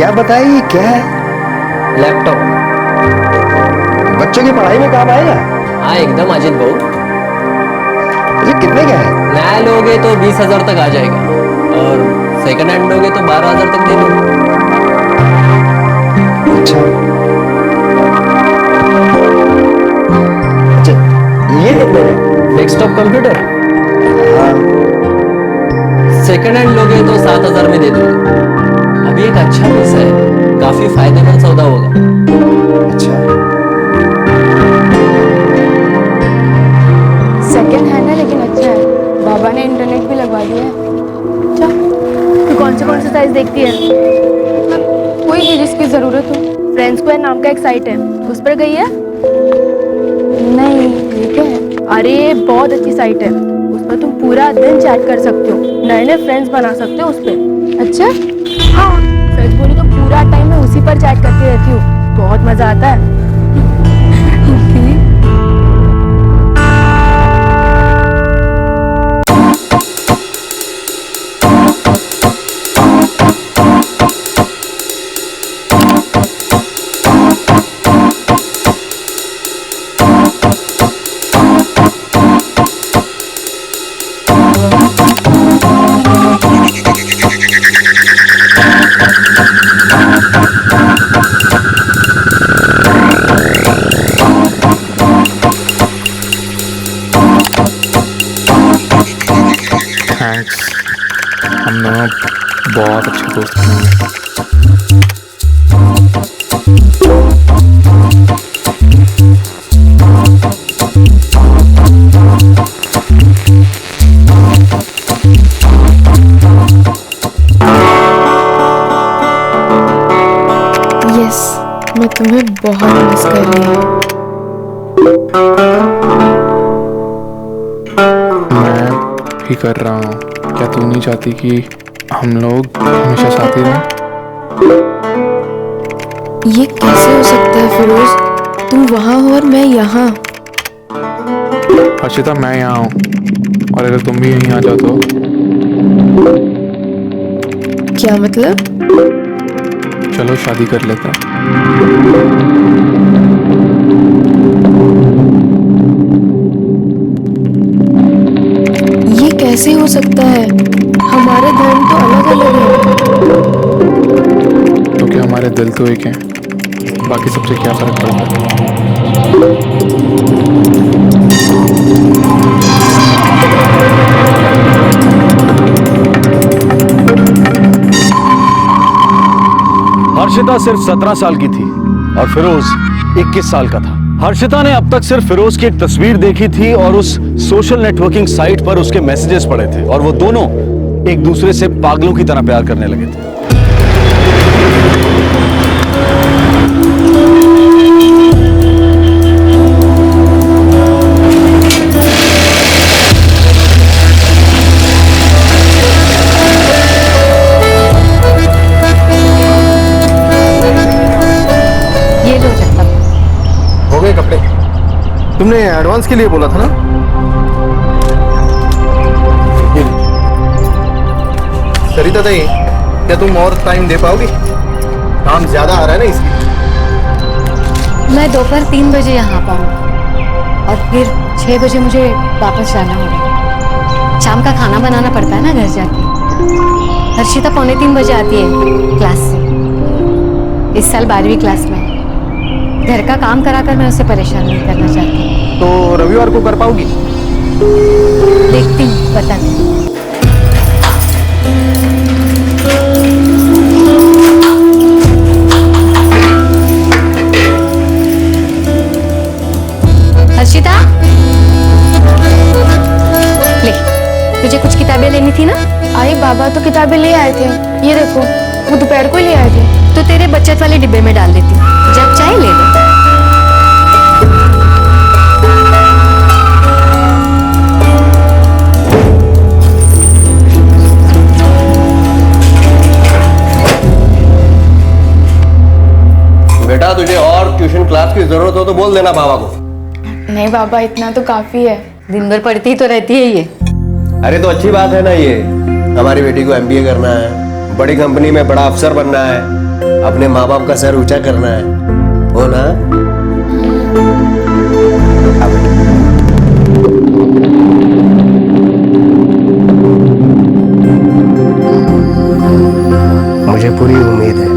क्या बताया, ये क्या है? लैपटॉप। बच्चों की पढ़ाई में काम आएगा? हाँ एकदम अजित भाऊ। ये कितने का है? नया लोगे तो 20,000 तक आ जाएगा और सेकंड हैंड लोगे तो 12,000 तक दे दूंगा। अच्छा, ये कितने का? डेस्कटॉप कंप्यूटर हाँ, सेकंड हैंड लोगे तो 7,000 में दे दूंगा। अभी एक अच्छा पीस है, काफी फायदेमंद सौदा होगा। अच्छा। सेकंड हैंड है लेकिन अच्छा है। बाबा ने इंटरनेट भी लगवा दिया है। अच्छा, तू कौन से साइज देखती है? कोई भी जिसकी जरूरत हो। फ्रेंड्स को नाम का एक साइट है, उस पर गई है? नहीं, ये क्या है? अरे बहुत अच्छी साइट है, उस पर तुम पूरा दिन चैट कर सकते हो, नए नए फ्रेंड्स बना सकते हो उस पर। अच्छा? हाँ, सच बोली तो पूरा टाइम मैं उसी पर चैट करती रहती हूँ, बहुत मजा आता है। थैंक्स, हम दोनों बहुत अच्छे दोस्त बनेंगे। यस, मैं तुम्हें बहुत मिस कर रही हूँ। मैं भी कर रहा हूँ। क्या तू नहीं चाहती कि हम लोग हमेशा साथ ही रहें? ये कैसे हो सकता है फिरोज? तुम वहाँ हो और मैं यहाँ। हर्षिता, मैं यहाँ हूँ और अगर तुम भी यहीं आ जाओ तो? क्या मतलब? चलो शादी कर लेते हैं। ये कैसे हो सकता है? हमारे धर्म तो अलग अलग है। क्योंकि हमारे दिल तो एक हैं, बाकी सबसे क्या फर्क पड़ता है? हर्षिता सिर्फ 17 साल की थी और फिरोज 21 साल का था। हर्षिता ने अब तक सिर्फ फिरोज की एक तस्वीर देखी थी और उस सोशल नेटवर्किंग साइट पर उसके मैसेजेस पढ़े थे और वो दोनों एक दूसरे से पागलों की तरह प्यार करने लगे थे। हो गए कपड़े? तुमने एडवांस के लिए बोला था ना? सरिता दाई, क्या तुम और टाइम दे पाओगी? काम ज्यादा आ रहा है ना इसलिए। मैं दोपहर 3 बजे यहाँ पाऊँ और फिर 6 बजे मुझे वापस जाना होगा। शाम का खाना बनाना पड़ता है ना घर जाके। हर्षिता 2:45 बजे आती है क्लास से। इस साल 12वीं क्लास में। घर का काम कराकर मैं उसे परेशान नहीं करना चाहती। तो रविवार को कर पाओगी? देखती हूँ, बताती हूँ। हर्षिता, ले, तुझे कुछ किताबें लेनी थी ना? आई, बाबा तो किताबें ले आए थे। ये देखो, वो दोपहर को ही ले आए थे। तो तेरे बचत वाले डिब्बे में डाल देती हूँ, जब चाहे ले ले। बेटा, तुझे और ट्यूशन क्लास की जरूरत हो तो बोल देना बाबा को। नहीं बाबा, इतना तो काफी है। दिन भर पढ़ती ही तो रहती है ये। अरे तो अच्छी बात है ना, ये हमारी बेटी को MBA करना है, बड़ी कंपनी में बड़ा अफसर बनना है, अपने माँ बाप का सर ऊंचा करना है, हो ना? मुझे पूरी उम्मीद है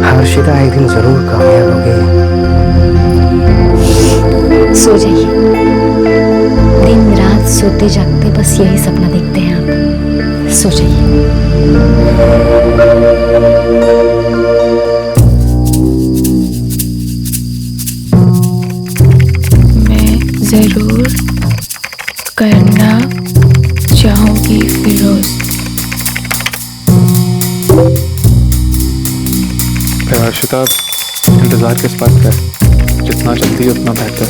हर्षिता एक दिन जरूर कामयाब होगी। सो जाइए, दिन रात सोते जागते बस यही सपना देखते हैं आप। सो जाइए। मैं जरूर करना चाहूंगी फिरोज। हर्षिता, इंतजार किस बात का है? जितना जल्दी उतना बेहतर।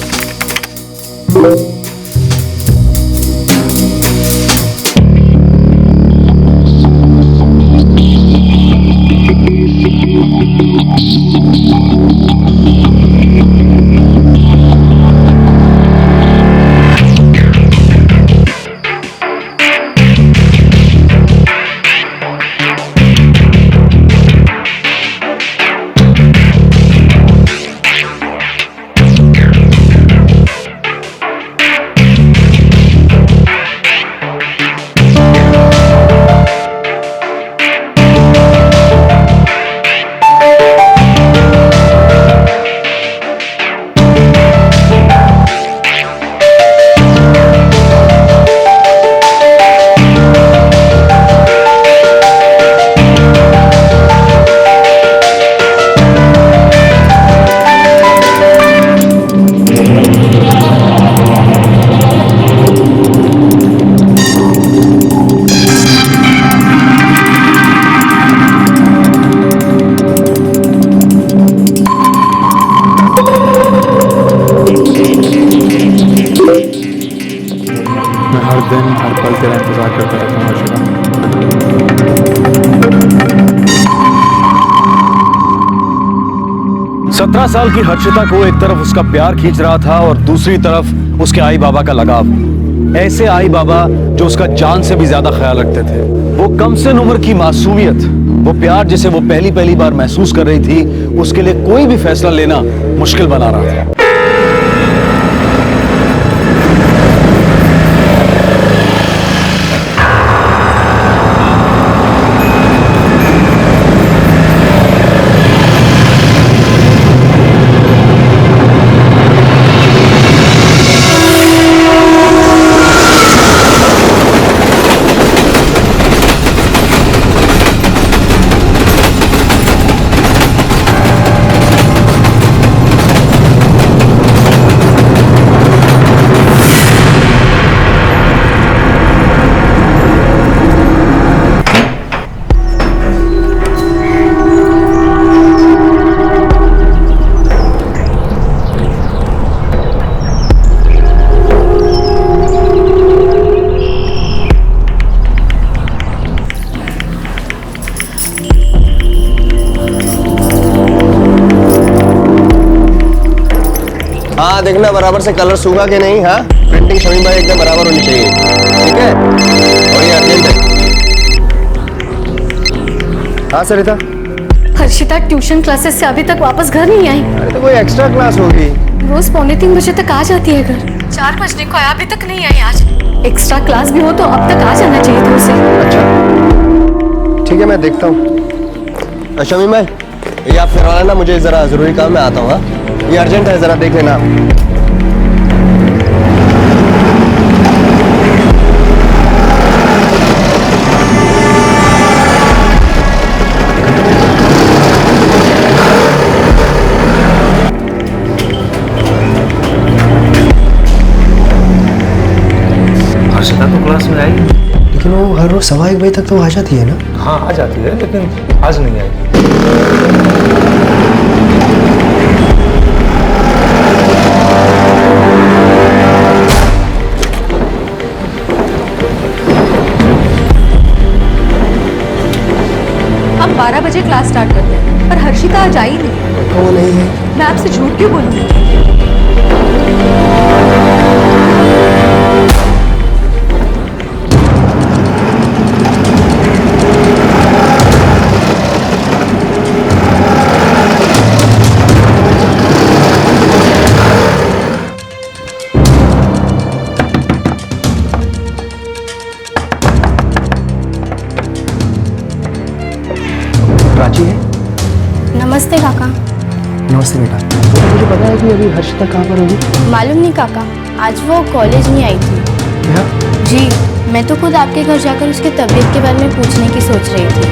हर दिन हर पल तेरा इंतजार करता रहता हूँ हर्षिता। 17 साल की हर्षिता को एक तरफ उसका प्यार खींच रहा था और दूसरी तरफ उसके आई बाबा का लगाव। ऐसे आई बाबा जो उसका जान से भी ज्यादा ख्याल रखते थे। वो कम से उम्र की मासूमियत, वो प्यार जिसे वो पहली पहली बार महसूस कर रही थी, उसके लिए कोई भी फैसला लेना मुश्किल बना रहा था। हाँ देखना बराबर से कलर सूखा कि नहीं। हाँ प्रिंटिंग शमीम भाई एकदम बराबर होनी चाहिए, ठीक है? और ये अर्जेंट है। हाँ सरिता। हर्षिता ट्यूशन क्लासेस से अभी तक वापस घर नहीं आई। अरे तो कोई एक्स्ट्रा क्लास होगी। रोज 2:45 बजे तक आ जाती है घर। 4 बजने को अभी तक नहीं आई आज। एक्स्ट्रा क्लास भी हो तो अब तक आ जाना चाहिए था उसे। अच्छा ठीक है, मैं देखता हूँ। शमीम भाई ये आप करवा लेना, मुझे जरा जरूरी काम में आता हूँ। हाँ ये अर्जेंट है, जरा देख लेना। हर्षिता तो क्लास में आई, लेकिन वो हर रोज 1:15 बजे तक तो आ जाती है ना? हाँ आ जाती है, लेकिन आज नहीं आई। हम 12 बजे क्लास स्टार्ट करते हैं, पर हर्षिता आज आई नहीं। वो नहीं है। मैं आपसे झूठ क्यों बोलूं? काका। नमस्ते बेटा। मुझे पता है कि अभी हर्षिता कहाँ पर होगी? मालूम नहीं काका, आज वो कॉलेज नहीं आई थी। क्या? जी, मैं तो खुद आपके घर जाकर उसकी तबीयत के बारे में पूछने की सोच रही थी।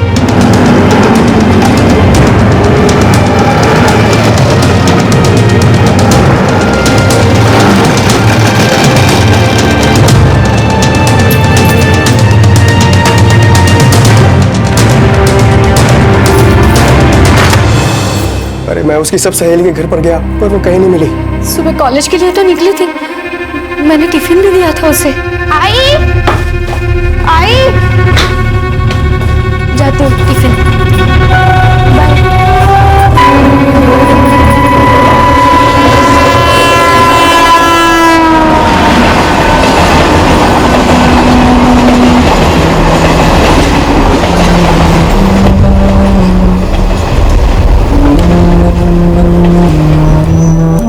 अरे मैं उसकी सब सहेली के घर पर गया पर वो कहीं नहीं मिली। सुबह कॉलेज के लिए तो निकली थी, मैंने टिफिन भी दिया था उसे। आई आई जाती हूँ, टिफिन। बाय।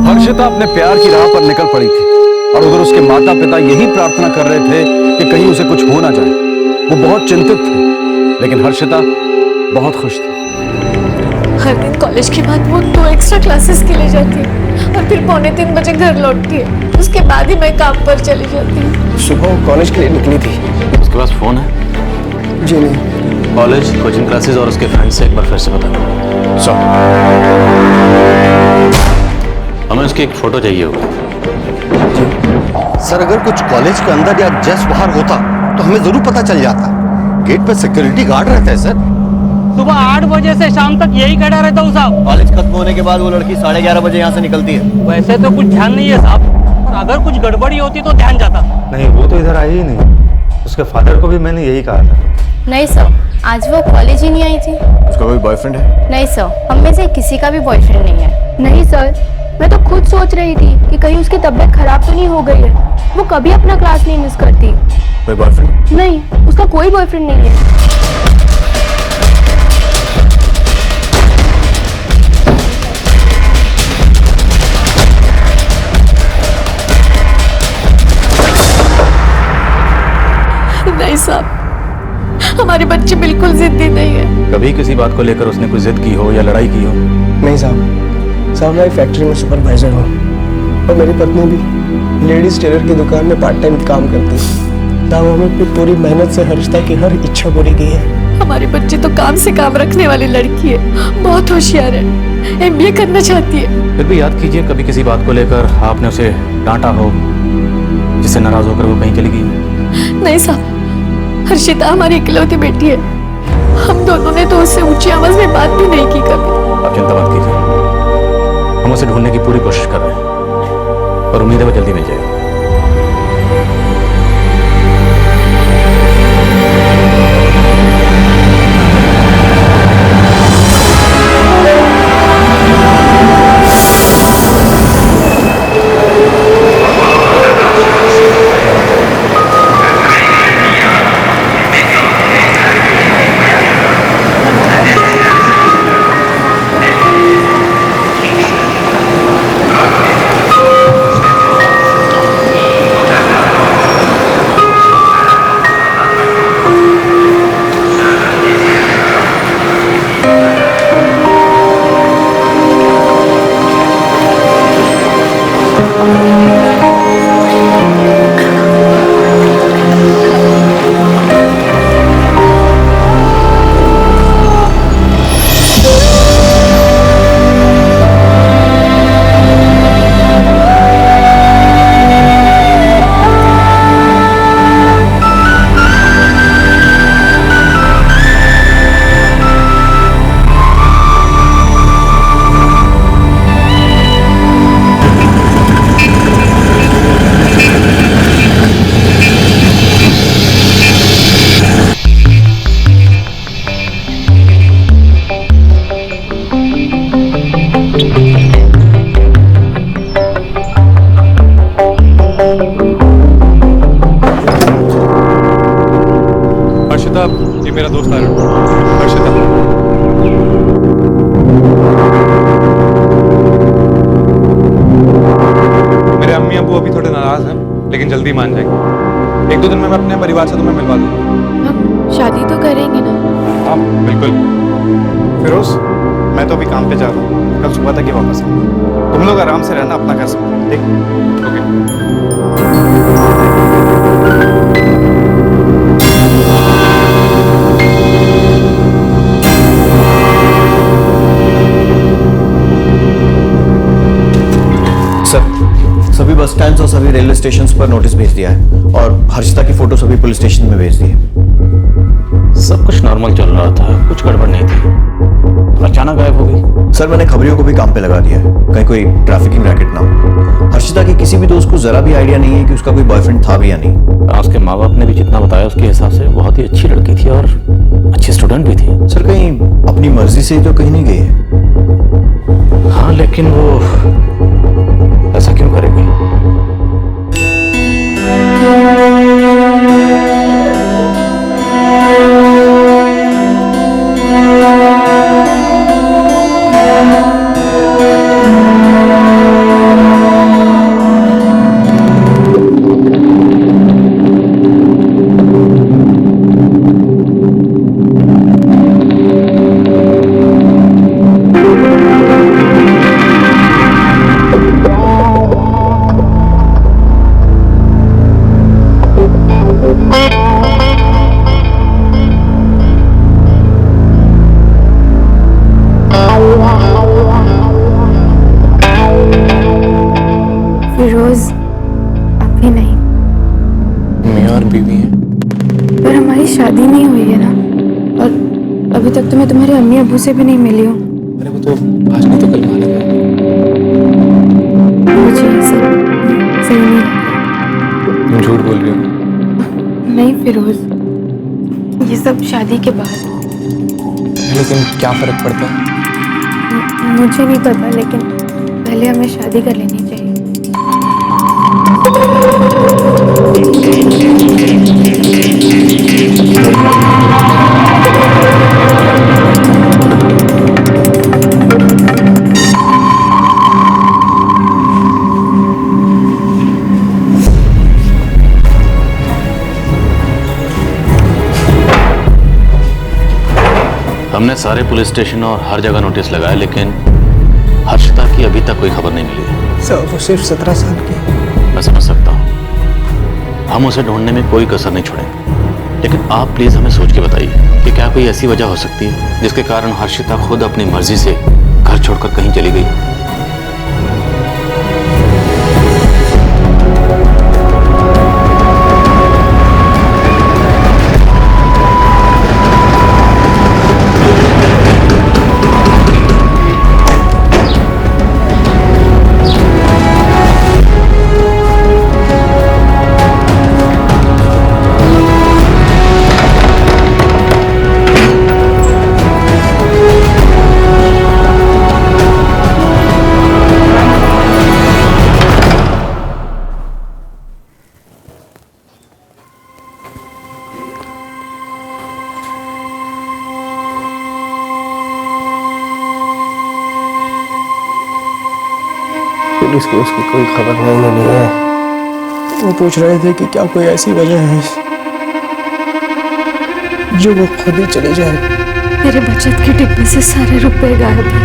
हर्षिता अपने प्यार की राह पर निकल पड़ी थी और उधर उसके माता पिता यही प्रार्थना कर रहे थे कि कहीं उसे कुछ हो ना जाए। वो बहुत चिंतित थे, लेकिन हर्षिता बहुत खुश थी। हर दिन कॉलेज के बाद वो 2 एक्स्ट्रा क्लासेस के लिए जाती है और फिर 2:45 बजे घर लौटती है। उसके बाद ही मैं काम पर चली जाती हूँ। सुबह वो कॉलेज के लिए निकली थी। उसके पास फोन है? जी नहीं। कॉलेज, कोचिंग क्लासेस और उसके फ्रेंड्स से एक बार फिर से बता दो। हमें उसकी एक फोटो चाहिए होगी। सर, अगर कुछ कॉलेज के अंदर या जस्ट बाहर होता तो हमें जरूर पता चल जाता। गेट पे सिक्योरिटी गार्ड रहता है सर। सुबह 8 बजे से शाम तक यही खड़ा रहता हूँ साहब। कॉलेज खत्म होने के बाद वो लड़की 11:30 बजे यहाँ से निकलती है। वैसे तो कुछ ध्यान नहीं है साहब, और अगर कुछ गड़बड़ी होती तो ध्यान जाता। नहीं, वो तो इधर आई ही नहीं। उसके फादर को भी मैंने यही कहा था। नहीं सर, आज वो कॉलेज ही नहीं आई थी। उसका कोई बॉयफ्रेंड है? नहीं सर, हम में से किसी का भी बॉयफ्रेंड नहीं है। नहीं सर, मैं तो खुद सोच रही थी कि कहीं उसकी तबीयत खराब तो नहीं हो गई है। वो कभी अपना क्लास नहीं मिस करती। कोई बॉयफ्रेंड? नहीं, उसका कोई बॉयफ्रेंड नहीं है। नहीं साहब, हमारे बच्चे बिल्कुल जिद्दी नहीं है। कभी किसी बात को लेकर उसने कोई जिद की हो या लड़ाई की हो? नहीं साहब। साहब, मैं फैक्ट्री में सुपरवाइजर हूँ और मेरी पत्नी भी लेडीज टेलर की दुकान में पार्ट टाइम काम करती है। साहब, हमें अपनी पूरी मेहनत से हर्षिता की हर इच्छा पूरी की है। हमारे बच्चे तो काम से काम रखने वाली लड़की है, बहुत होशियार है, MBA करना चाहती है। फिर भी याद कीजिए, कभी किसी बात को लेकर आपने उसे डांटा हो जिससे नाराज होकर वो कहीं चली गई? नहीं साहब, हर्षिता हमारी इकलौती बेटी है। हम दोनों ने तो उससे ऊंची आवाज में बात भी नहीं की कभी। आप चिंता मत कीजिए, हम उसे ढूंढने की पूरी कोशिश कर रहे हैं और उम्मीद है वो जल्दी मिल जाएगा। हर्षिता, ये मेरा दोस्त आर्यन। हर्षिता, मेरे अम्मी अबू अभी थोड़े नाराज हैं, लेकिन जल्दी मान जाएंगे। 1-2 दिन में मैं अपने परिवार से तुम्हें मिलवा दूंगा। हम शादी तो करेंगे ना? हाँ बिल्कुल। फिरोज, मैं तो अभी काम पे जा रहा हूँ, कल सुबह तक ही वापस आऊंगा। तुम लोग आराम से रहना, अपना घर संभालो, ठीक? ओके। सर, सभी बस स्टैंड्स और सभी रेलवे स्टेशंस पर नोटिस भेज दिया है और हर्षिता की फोटो सभी पुलिस स्टेशन में भेज दी है। सब कुछ नॉर्मल चल रहा था, कुछ गड़बड़ नहीं थी, अचानक गायब हो गई। सर, मैंने खबरियों को भी काम पे लगा दिया है, कहीं कोई ट्रैफिकिंग रैकेट ना हो। हर्षिता की किसी भी दोस्त को जरा भी आइडिया नहीं है कि उसका कोई बॉयफ्रेंड था भी या नहीं। उसके माँ बाप ने भी जितना बताया उसके हिसाब से बहुत ही अच्छी लड़की थी और अच्छी स्टूडेंट भी थी। सर, कहीं अपनी मर्जी से तो कहीं नहीं गई है। हाँ, लेकिन वो ऐसा क्यों करेगी? फिरोज अभी नहीं। मैं और बीवी हैं। पर हमारी शादी नहीं हुई है ना, और अभी तक तो मैं तुम्हारे अम्मी अबू से भी नहीं मिली हूँ। अरे वो तो आज नहीं तो कल मानेंगे। मुझे ये सब सही नहीं लगता। तुम झूठ बोल रही हो। नहीं फिरोज, ये सब शादी के बाद। लेकिन क्या फर्क पड़ता है? मुझे नहीं पता, लेकिन पहले हमें शादी कर लेनी चाहिए। हमने सारे पुलिस स्टेशन और हर जगह नोटिस लगाया, लेकिन हर्षिता की अभी तक कोई खबर नहीं मिली है। सर, वो सिर्फ 17 साल की है। मैं समझ सकता हूँ, हम उसे ढूंढने में कोई कसर नहीं छोड़ेंगे, लेकिन आप प्लीज हमें सोच के बताइए कि क्या कोई ऐसी वजह हो सकती है जिसके कारण हर्षिता खुद अपनी मर्जी से घर छोड़कर कहीं चली गई। पुलिस को उसकी कोई खबर नहीं मिली है। वो पूछ रहे थे कि क्या कोई ऐसी वजह है जो वो खुद ही चले जाए। मेरे बचत के डिब्बे से सारे रुपए गायब हैं।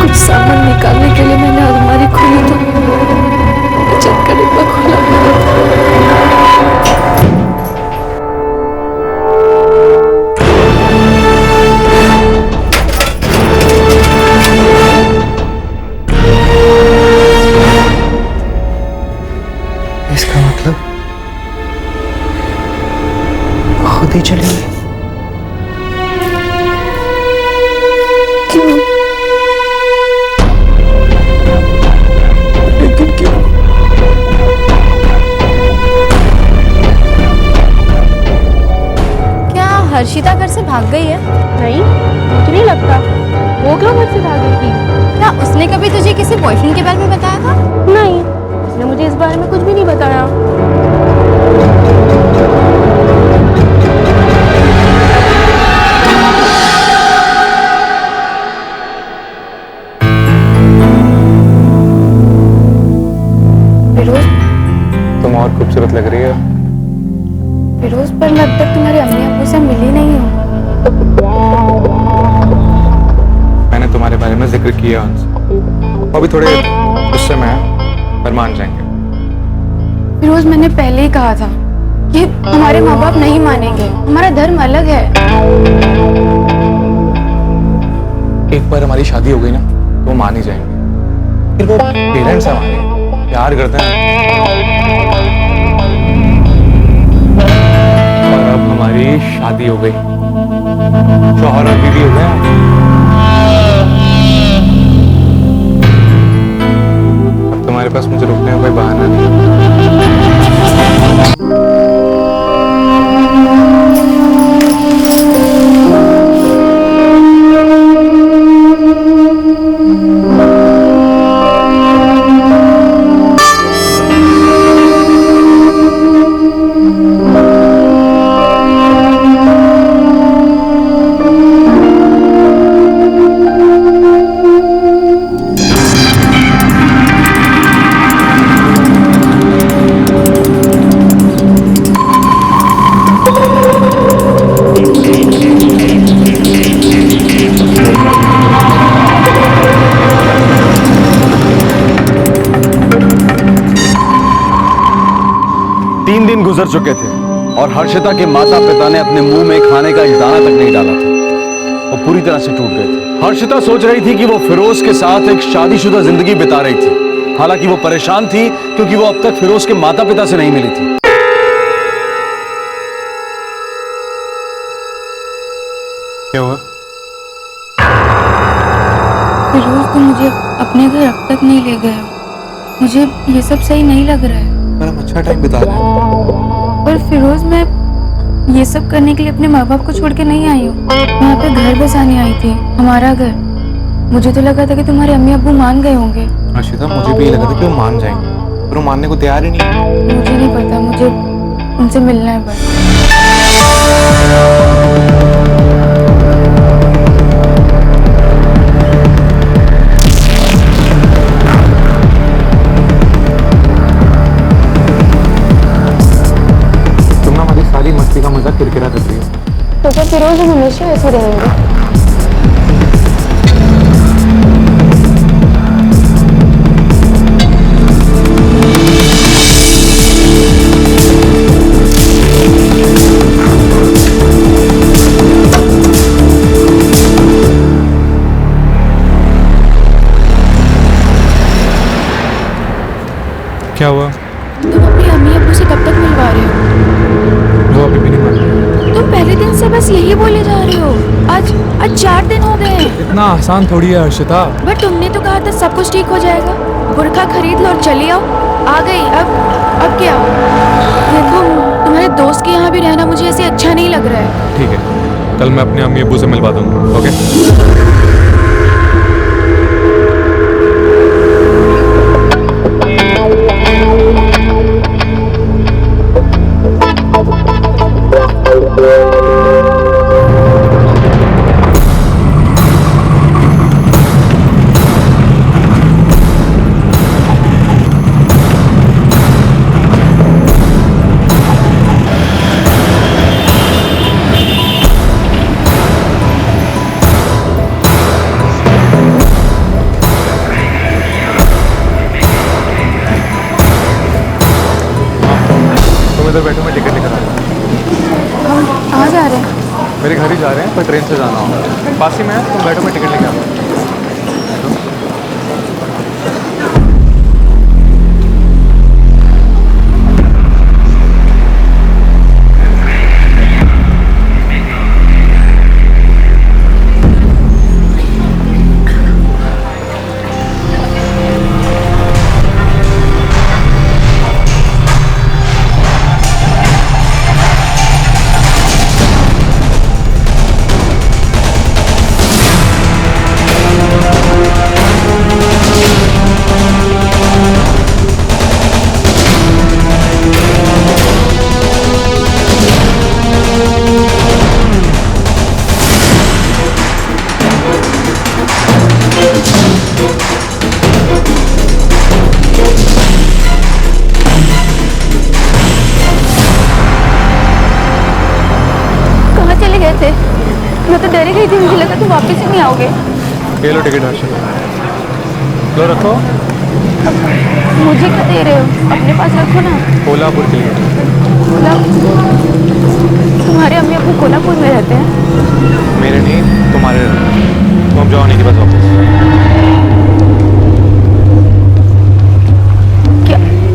कुछ सामान निकालने के लिए मैंने अलमारी खोली तो बचत का डिब्बा खोला गया था। इसका मतलब खुद ही चली गई। क्यों? लेकिन क्यों? क्या हर्षिता घर से भाग गई है? नहीं, मुझे नहीं लगता। वो क्यों घर से भाग गई थी? क्या उसने कभी तुझे किसी बॉयफ्रेंड के बारे में बताया था? नहीं, उसने मुझे इस बारे में कुछ भी नहीं बताया। फिरोज, तुम और खूबसूरत लग रही है। फिरोज, पर मैं अब तक तुम्हारे अम्मी अब्बू से मिली नहीं हूँ। तुम्हारे बारे में जिक्र किया उनसे, वो भी थोड़े गुस्से में है, पर मान जाएंगे। फिरोज, मैंने पहले ही कहा था कि हमारे माँ बाप नहीं मानेंगे, हमारा धर्म अलग है। एक बार हमारी शादी हो गई ना तो वो मान ही जाएंगे। फिर वो पेरेंट्स हमारे प्यार करते हैं, और अब हमारी शादी हो गई, शौहर और बीवी हो गए। अब तुम्हारे पास मुझे रुकने का कोई बहाना नहीं। गुजर चुके थे और हर्षिता के माता पिता ने अपने मुंह में खाने का एक दाना तक नहीं डाला था। वो पूरी तरह से टूट गए थे। हर्षिता सोच रही थी कि वो फिरोज के साथ एक शादीशुदा जिंदगी बिता रही थी, हालांकि वो परेशान थी क्योंकि वो अब तक फिरोज के माता पिता से नहीं मिली थी। क्या हुआ? फिरोज, तुम मुझे अपने घर अब तक नहीं ले गए हो। मुझे ये सब सही नहीं लग रहा है। पर हम अच्छा टाइम बिता रहे हैं। पर फिरोज, मैं ये सब करने के लिए अपने माँ बाप को छोड़ के नहीं आई हूँ। मैं यहाँ पे घर बसाने आई थी, हमारा घर। मुझे तो लगा था कि तुम्हारे अम्मी अब्बू मान गए होंगे। हर्षिता, मुझे भी ये लगा था कि वो मान जाएंगे, पर वो मानने को तैयार ही नहीं है। मुझे नहीं पता, मुझे उनसे मिलना है बस। मस्ती का मजाक किरकिरा करती है। तो क्या फिरोज हम हमेशा ऐसे रहेंगे? क्या हुआ? तुम अपनी अम्मी अब्बू से कब तक मिलवा रहे हो? वो अभी भी नहीं मान रहे। तुम पहले दिन से बस यही बोले जा रहे हो। आज 4 दिन हो गए। इतना आसान थोड़ी है हर्षिता। बट तुमने तो कहा था सब कुछ ठीक हो जाएगा। बुर्का खरीद लो और चली आओ। आ गई। अब क्या? देखो, तुम्हारे दोस्त के यहाँ भी रहना मुझे ऐसे अच्छा नहीं लग रहा है। ठीक है, कल मैं अपने अम्मी अब्बू से मिलवा दूंगा। ओके? इधर बैठो, मैं टिकट लेकर आ रहा हूँ। हम कहाँ जा रहे हैं? मेरे घर ही जा रहे हैं, पर ट्रेन से जाना होगा। पास ही में है, तुम बैठो, मैं टिकट लेकर आ रहा हूँ। मैं तो डर गई थी, मुझे लगा तुम वापस ही नहीं आओगे। ये लो टिकट हर्षिता, लो रखो। मुझे क्या दे रहे हो? अपने पास रखो ना। कोल्हापुर के लिए। तुम्हारे अम्मी अब्बू कोल्हापुर में रहते हैं? मेरे नहीं, तुम्हारे रहते हैं। तुम अब जाओ नहीं के पास वापस।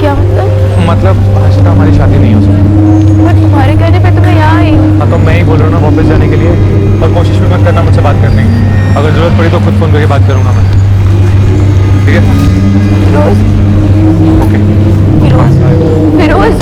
क्या मतलब हर्षिता हमारी शादी नहीं हो सकती। पर तुम्हारे कहने पे तो मैं यहाँ आई हूँ। हाँ तो मैं ही बोल रहा हूँ ना वापस जाने के लिए, और कोशिश भी मत करना मुझसे बात करने की। अगर जरूरत पड़ी तो खुद फोन करके बात करूंगा मैं, ठीक है? फिरोज। ओके। फिरोज।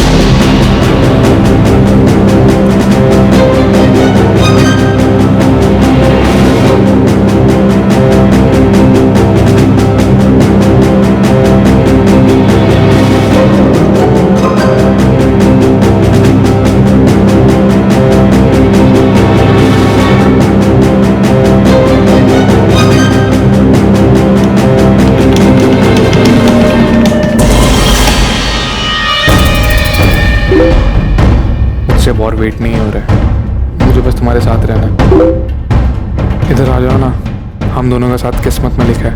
और वेट नहीं हो रहा है, मुझे बस तुम्हारे साथ रहना है। इधर आ जाओ ना, हम दोनों का साथ किस्मत में लिखा है।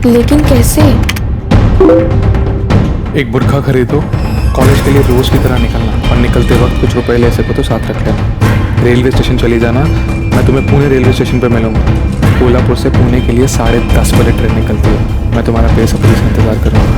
लेकिन कैसे? एक बुर्खा खरीदो, कॉलेज के लिए रोज की तरह निकलना, और निकलते वक्त कुछ रुपए ले सको तो साथ रख लेना। रेलवे स्टेशन चली जाना, मैं तुम्हें पुणे रेलवे स्टेशन पर मिलूंगा। कोल्हापुर से पुणे के लिए 10:30 बजे ट्रेन निकलती है। मैं तुम्हारा बेसब्री से इंतजार करूँगा।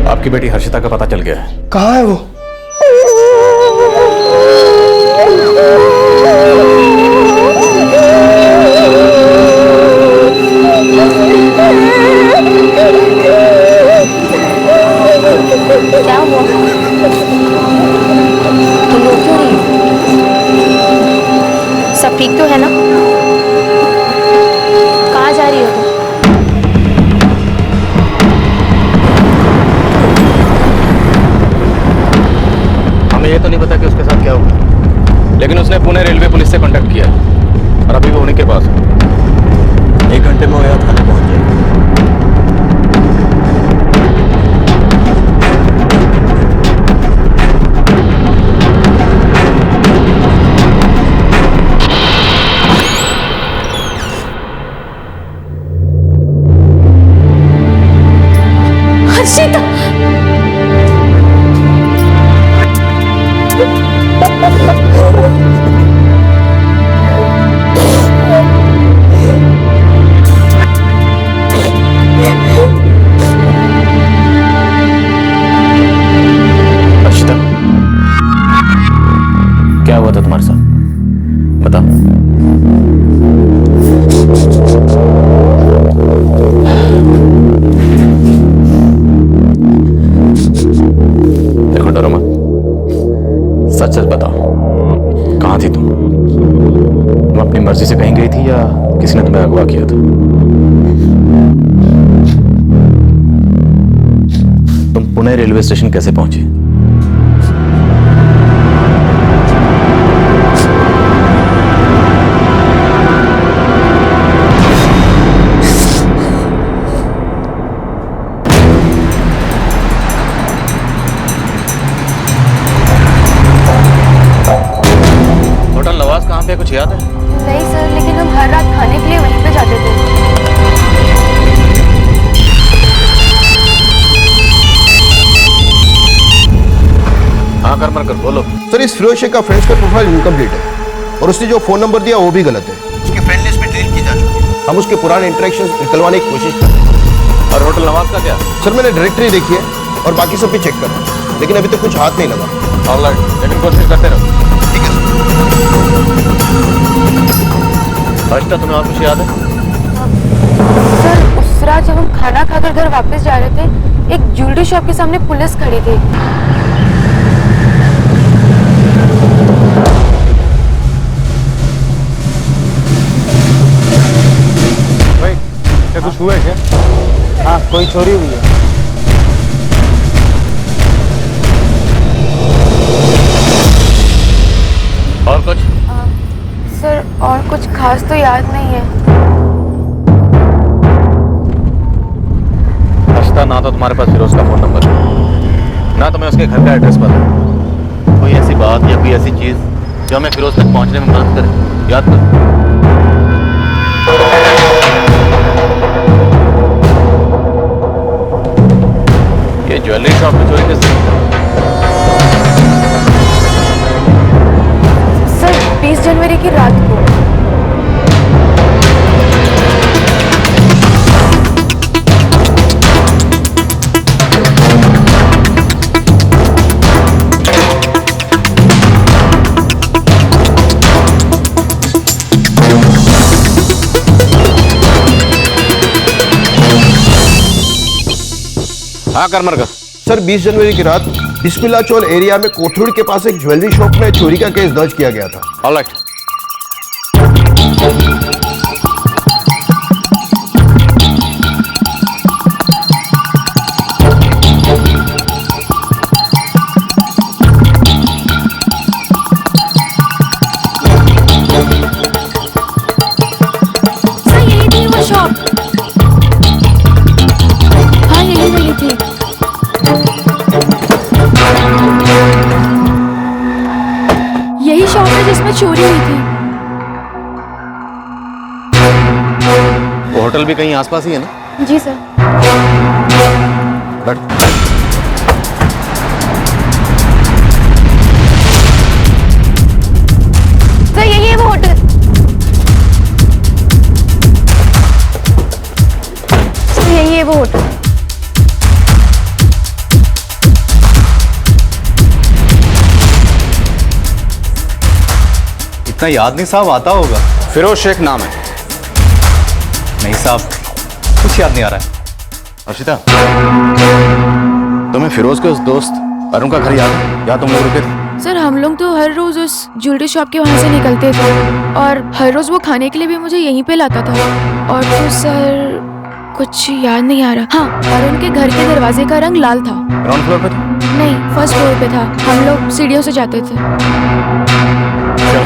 आपकी बेटी हर्षिता का पता चल गया है। कहाँ है वो? क्या हुआ? तुम रो क्यों रही हो? सब ठीक तो है ना? कहाँ जा रही हो तुम? ये तो नहीं पता कि उसके साथ क्या हुआ, लेकिन उसने पुणे रेलवे पुलिस से कांटेक्ट किया और अभी वो उन्हीं के पास है। 1 घंटे में वो यहाँ थाने पहुंच जाएगा। हर्षिता! क्या हुआ था तुम्हारे साथ, बताओ। देखो डरो मत, सच सच बताओ, कहाँ थी तुम? तुम अपनी मर्जी से कहीं गई थी या किसी ने तुम्हें अगवा किया था? तुम पुणे रेलवे स्टेशन कैसे पहुंची? कर बोलो। सर इस फिरोज शेख का फ्रेंड्स का प्रोफाइल इनकम्प्लीट है और उसने जो फोन नंबर दिया वो भी गलत है। उसकी फ्रेंड लिस्ट में डिलीट की जा चुकी है। हम उसके पुराने इंटरेक्शंस निकलवाने की कोशिश कर रहे हैं। और होटल नवाब का क्या? सर मैंने डायरेक्टरी देखी है और बाकी सब भी चेक कर रहा हूँ, लेकिन अभी तक कुछ हाथ नहीं लगा। ऑलराइट, लेकिन कोशिश करते रहो। ठीक है हर्षिता, तुम्हें और कुछ याद है? सर उस रात जब हम खाना खाकर घर वापस जा रहे थे, एक ज्वेलरी शॉप के सामने पुलिस खड़ी थी। भाई क्या कुछ हुआ है क्या? हाँ कोई चोरी हुई है। और कुछ? सर और कुछ खास तो याद नहीं है। हर्षिता, ना तो तुम्हारे पास फिरोज का फोन नंबर है, ना तुम्हें उसके घर का एड्रेस पता है। कोई ऐसी बात या कोई ऐसी चीज जो हमें फिरोज तक पहुंचने में मदद करे, याद कर। ये ज्वेलरी शॉप में चोरी किसने? सर 20 जनवरी की रात को। हाँ कर मर कर। सर 20 जनवरी की रात बिस्मिल्लाह चौल एरिया में कोठूड़ के पास एक ज्वेलरी शॉप में चोरी का केस दर्ज किया गया था। ऑलराइट। सर यही थी वो शॉप। हाँ यही वाली थी। यही शॉप है जिसमें चोरी हुई थी। वो होटल भी कहीं आसपास ही है ना? जी सर। बट सर यही है वो होटल। सर यही है वो होटल। इतना याद नहीं साहब, आता होगा। फिरोज शेख नाम है। नहीं साहब, कुछ याद नहीं आ रहा है। हर्षिता, तुम्हें फिरोज के उस दोस्त अरुण का घर याद है? या तुम लोग रुके थे? सर हम लोग तो हर रोज उस ज्वेलरी शॉप के वहाँ से निकलते थे और हर रोज वो खाने के लिए भी मुझे यहीं पे लाता था। और तो सर कुछ याद नहीं आ रहा। हाँ, और उनके घर के दरवाजे का रंग लाल था। ग्राउंड फ्लोर पे था? नहीं, फर्स्ट फ्लोर पे था। हम लोग सीढ़ियों से जाते थे। चलो।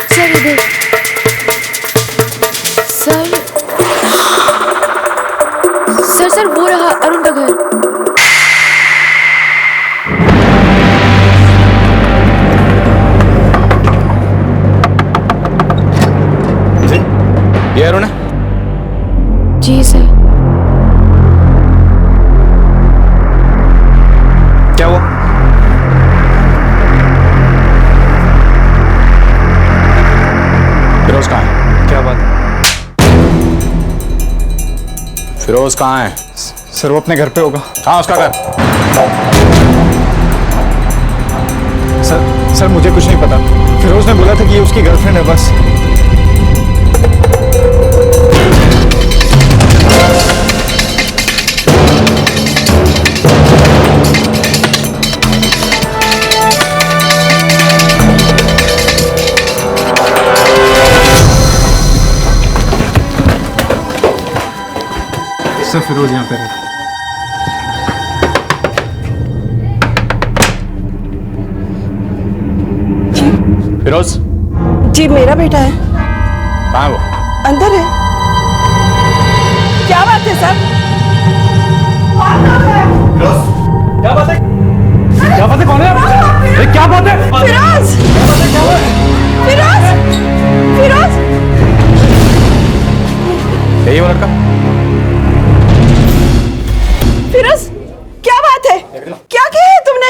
सर इधर। सर वो रहा अरुण का घर। ये अरुण है? जी सर। क्या हुआ? फिरोज कहाँ है? क्या बात है? फिरोज कहाँ है? सर वो अपने घर पे होगा। कहाँ उसका घर? सर मुझे कुछ नहीं पता। फिरोज ने बोला था कि ये उसकी गर्लफ्रेंड है बस। सर फिरोज यहाँ पे है। फिरोज? जी मेरा बेटा है। कहाँ है वो? अंदर है। क्या बात है सर? क्या बात है? क्या बात है? कौन है? अरे क्या बात है? फिरोज! फिरोज! फिरोज! यही वो लड़का? फिरोज, क्या बात है? क्या किया है तुमने?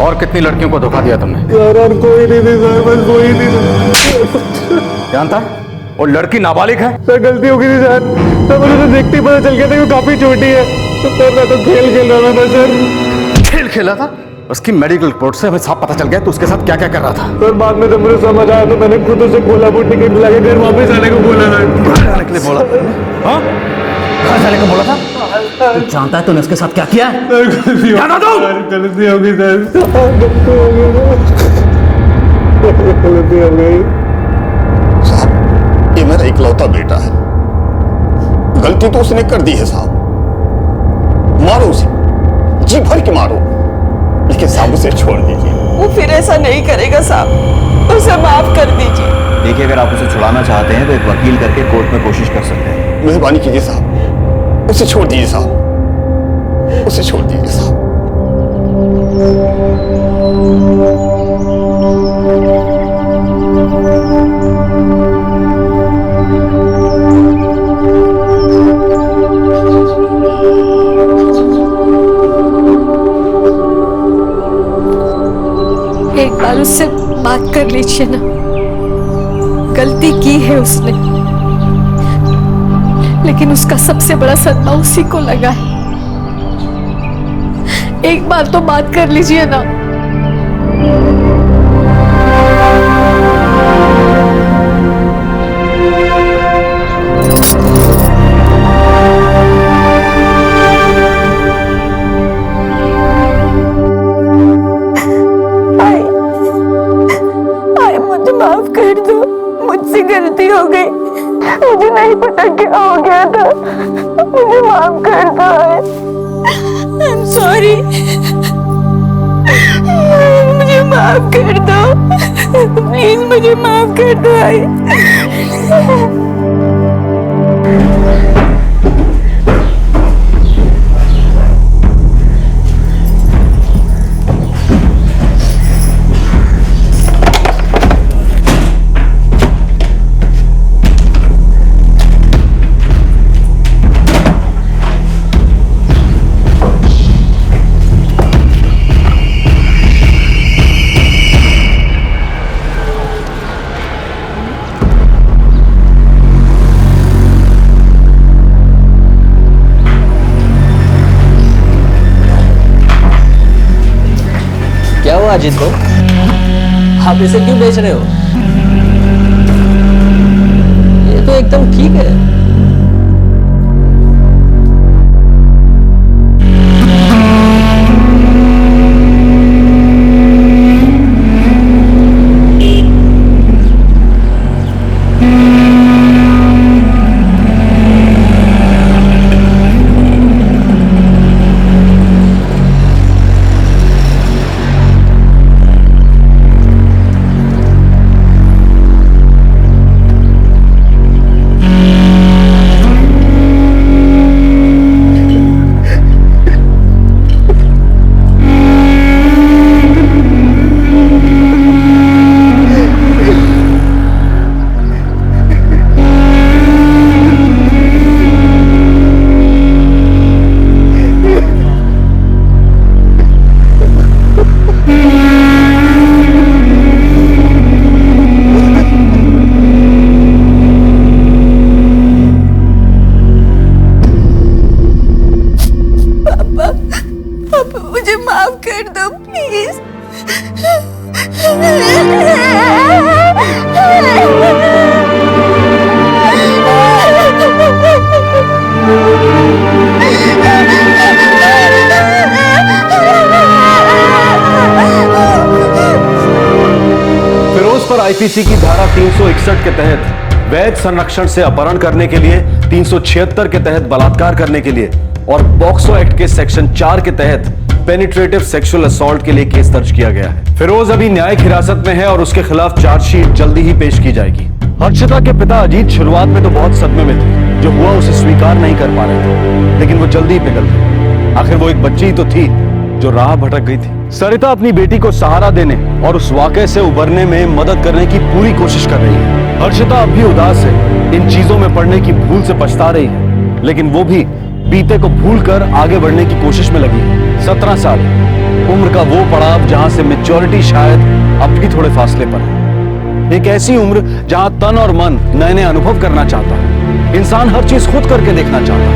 और कितनी लड़कियों को धोखा दिया तुमने? यार और कोई नहीं थी सर, बस कोई नहीं। जानता है वो लड़की नाबालिग है? सर गलती हो गई थी सर, सर मुझे तो देखते ही पता चल गया था कि वो काफी छोटी है। तो सर मैं तो खेल खेल रहा था सर। खेल खेला था? उसकी मेडिकल रिपोर्ट से हमें साफ पता चल गया तो उसके साथ क्या क्या कर रहा था। सर बाद में जब मुझे समझ आया तो मैंने खुद उसे कोल्हापुर टिकट दिला के घर वापस आने को बोला था। घर जाने के लिए बोला? हाँ, घर जाने को बोला था? तू जानता है तूने उसके साथ क्या किया? गलती हो गई सर, गलती हो गई। साहब, ये मेरा इकलौता बेटा है, गलती तो उसने कर दी है साहब। मारो उसे, जी भर के मारो, लेकिन साहब उसे छोड़ दीजिए। वो फिर ऐसा नहीं करेगा साहब, उसे माफ कर दीजिए। देखिए अगर आप उसे छुड़ाना चाहते हैं तो एक वकील करके कोर्ट में कोशिश कर सकते हैं। मेहरबानी कीजिए साहब, उसे छोड़ दीजिए साहब, उसे छोड़ दीजिए साहब। एक बार उससे बात कर लीजिए ना, गलती की है उसने, लेकिन उसका सबसे बड़ा सदमा उसी को लगा है। एक बार तो बात कर लीजिए ना। मुझे माफ कर दो, मुझसे गलती हो गई, मुझे नहीं पता क्या हो गया था, मुझे माफ कर दो। I'm sorry, मुझे माफ कर दो, प्लीज मुझे माफ कर दो। क्या हुआ अजीत को? आप इसे क्यों बेच रहे हो? ये तो एकदम ठीक है। आईपीसी की धारा 361 के तहत वैध संरक्षण से अपहरण करने के लिए, 376 के तहत बलात्कार करने के लिए और पॉक्सो एक्ट के सेक्शन 4 के तहत पेनिट्रेटिव सेक्सुअल असॉल्ट के लिए केस दर्ज किया गया है। फिरोज अभी न्यायिक हिरासत में है और उसके खिलाफ चार्जशीट जल्दी ही पेश की जाएगी। हर्षिता के पिता अजीत शुरुआत में तो बहुत सदमे में थे, जो हुआ उसे स्वीकार नहीं कर पा रहे थे, लेकिन वो जल्दी ही पिघल गए। आखिर वो एक बच्ची ही तो थी जो राह भटक गई थी। सरिता अपनी बेटी को सहारा देने और उस वाकये से उबरने में मदद करने की पूरी कोशिश कर रही है। हर्षिता अब भी उदास है, इन चीजों में पड़ने की भूल से पछता रही है, लेकिन वो भी बीते को भूलकर आगे बढ़ने की कोशिश में लगी है। 17 साल उम्र का वो पड़ाव जहां से मैच्योरिटी शायद अब भी थोड़े फासले पर है। एक ऐसी उम्र जहां तन और मन नए नए अनुभव करना चाहता है। इंसान हर चीज खुद करके देखना चाहता है,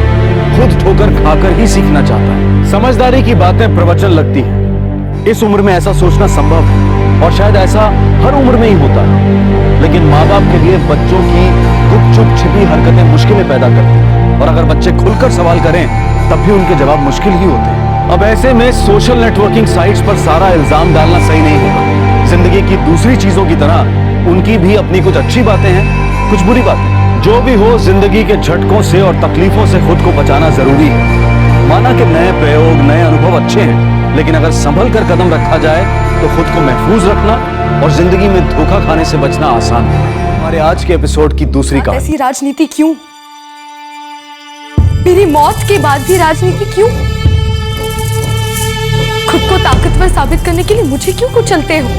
खुद ठोकर खाकर ही सीखना चाहता है। समझदारी की बातें प्रवचन लगती हैं। इस उम्र में ऐसा सोचना संभव है और शायद ऐसा हर उम्र में ही होता है, लेकिन माँ बाप के लिए बच्चों की गुपचुप छिपी हरकतें मुश्किलें पैदा करती हैं और अगर बच्चे खुलकर सवाल करें तब भी उनके जवाब मुश्किल ही होते हैं। अब ऐसे में सोशल नेटवर्किंग साइट्स पर सारा इल्जाम डालना सही नहीं होगा। जिंदगी की दूसरी चीजों की तरह उनकी भी अपनी कुछ अच्छी बातें हैं, कुछ बुरी बातें। जो भी हो, जिंदगी के झटकों से और तकलीफों से खुद को बचाना जरूरी है। माना कि नए प्रयोग, नए अनुभव अच्छे हैं, लेकिन अगर संभल कर कदम रखा जाए तो खुद को महफूज रखना और जिंदगी में धोखा खाने से बचना आसान है। हमारे आज के एपिसोड की दूसरी कहानी। ऐसी राजनीति क्यों? मेरी मौत के बाद भी राजनीति क्यों? खुद को ताकतवर साबित करने के लिए मुझे क्यों कुचलते हो?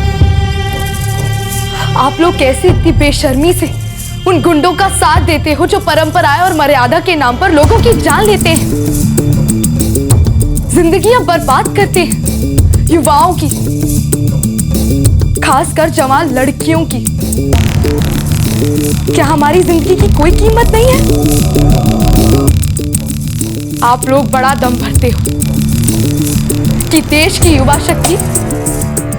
आप लोग कैसे इतनी बेशर्मी से उन गुंडों का साथ देते हो जो परंपराएं और मर्यादा के नाम पर लोगों की जान लेते हैं, जिंदगियां बर्बाद करते हैं युवाओं की, खासकर जवान लड़कियों की। क्या हमारी जिंदगी की कोई कीमत नहीं है? आप लोग बड़ा दम भरते हो कि देश की युवा शक्ति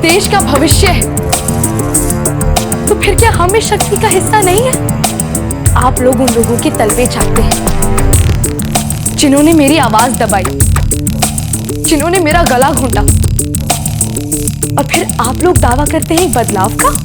देश का भविष्य है, तो फिर क्या हम इस शक्ति का हिस्सा नहीं है? आप लोग उन लोगों के तलवे चाहते हैं जिन्होंने मेरी आवाज दबाई, जिन्होंने मेरा गला घोंटा, और फिर आप लोग दावा करते हैं बदलाव का।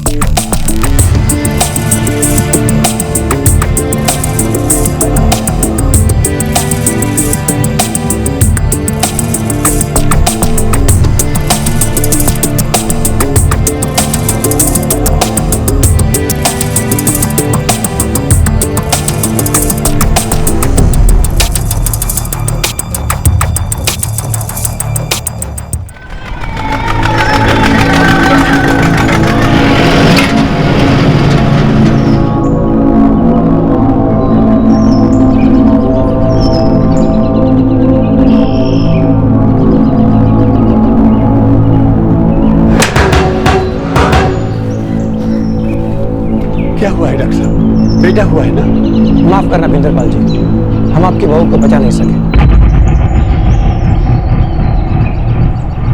क्या हुआ है डॉक्टर साहब? बेटा हुआ है ना? माफ करना बिंदरपाल जी, हम आपकी बहू को बचा नहीं सके।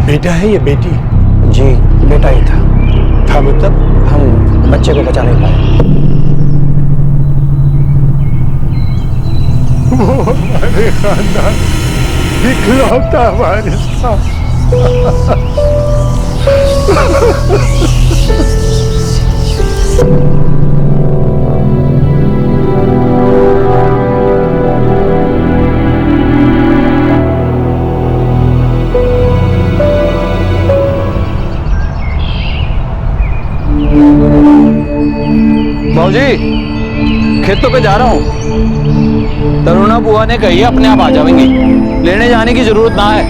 बेटा है या बेटी? जी बेटा ही था मतलब हम बच्चे को बचा नहीं पाए। हमारे खानदान इकलौता वारिस था। बाबूजी, खेतों पे जा रहा हूँ। तरुणा बुआ ने कही है अपने आप आ जाएंगी, लेने जाने की जरूरत ना है।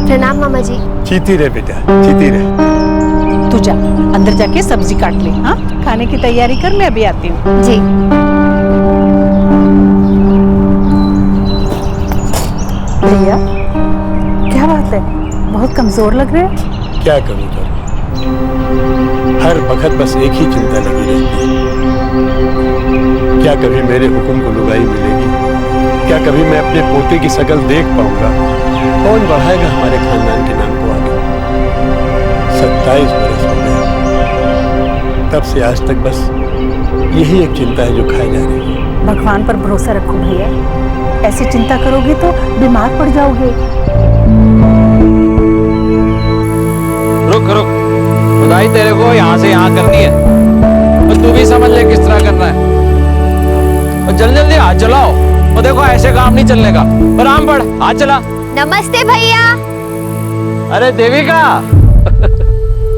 प्रणाम मामा जी। जीती रहे बेटा, जीती रहे। तू जा अंदर जाके सब्जी काट ले। हाँ, खाने की तैयारी कर, मैं अभी आती हूँ। जी। भैया क्या बात है, बहुत कमजोर लग रहे हैं। क्या करूँ करूँ, हर वक्त बस एक ही चिंता लगी रहती है। क्या कभी मेरे हुक्म को लुगाई मिलेगी? क्या कभी मैं अपने पोते की शकल देख पाऊंगा? कौन बढ़ाएगा हमारे खानदान के नाम को आगे? 27 बरस हो गए। तब से आज तक बस यही एक चिंता है जो खाई जा रही है। भगवान पर भरोसा रखो भैया, ऐसी चिंता करोगे तो बीमार पड़ जाओगे। रुक रुक, खुदाई तेरे को यहाँ से यहाँ करनी है, तो तू भी समझ ले किस तरह करना है। और जल्दी जल्दी हाथ चलाओ, और देखो ऐसे काम नहीं चलने का। आराम पड़, हाथ चला। नमस्ते भैया। अरे देविका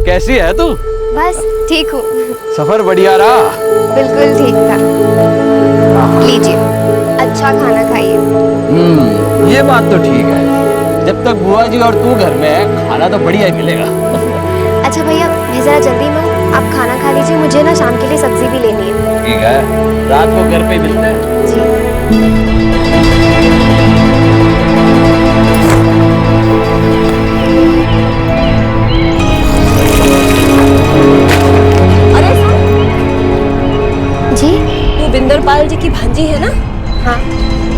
कैसी है तू? बस ठीक हूँ। सफर बढ़िया रहा? बिल्कुल ठीक था। लीजिए, अच्छा खाना खाइए। ये बात तो ठीक है, जब तक बुआ जी और तू घर में है खाना तो बढ़िया ही मिलेगा। अच्छा भैया, मैं जरा जल्दी में हूँ, आप खाना खा लीजिए, मुझे ना शाम के लिए सब्जी भी लेनी है। ठीक है, रात को घर पे मिलते हैं। जी। अरे सुन, जी तू बिंदरपाल जी की भांजी है ना? हाँ।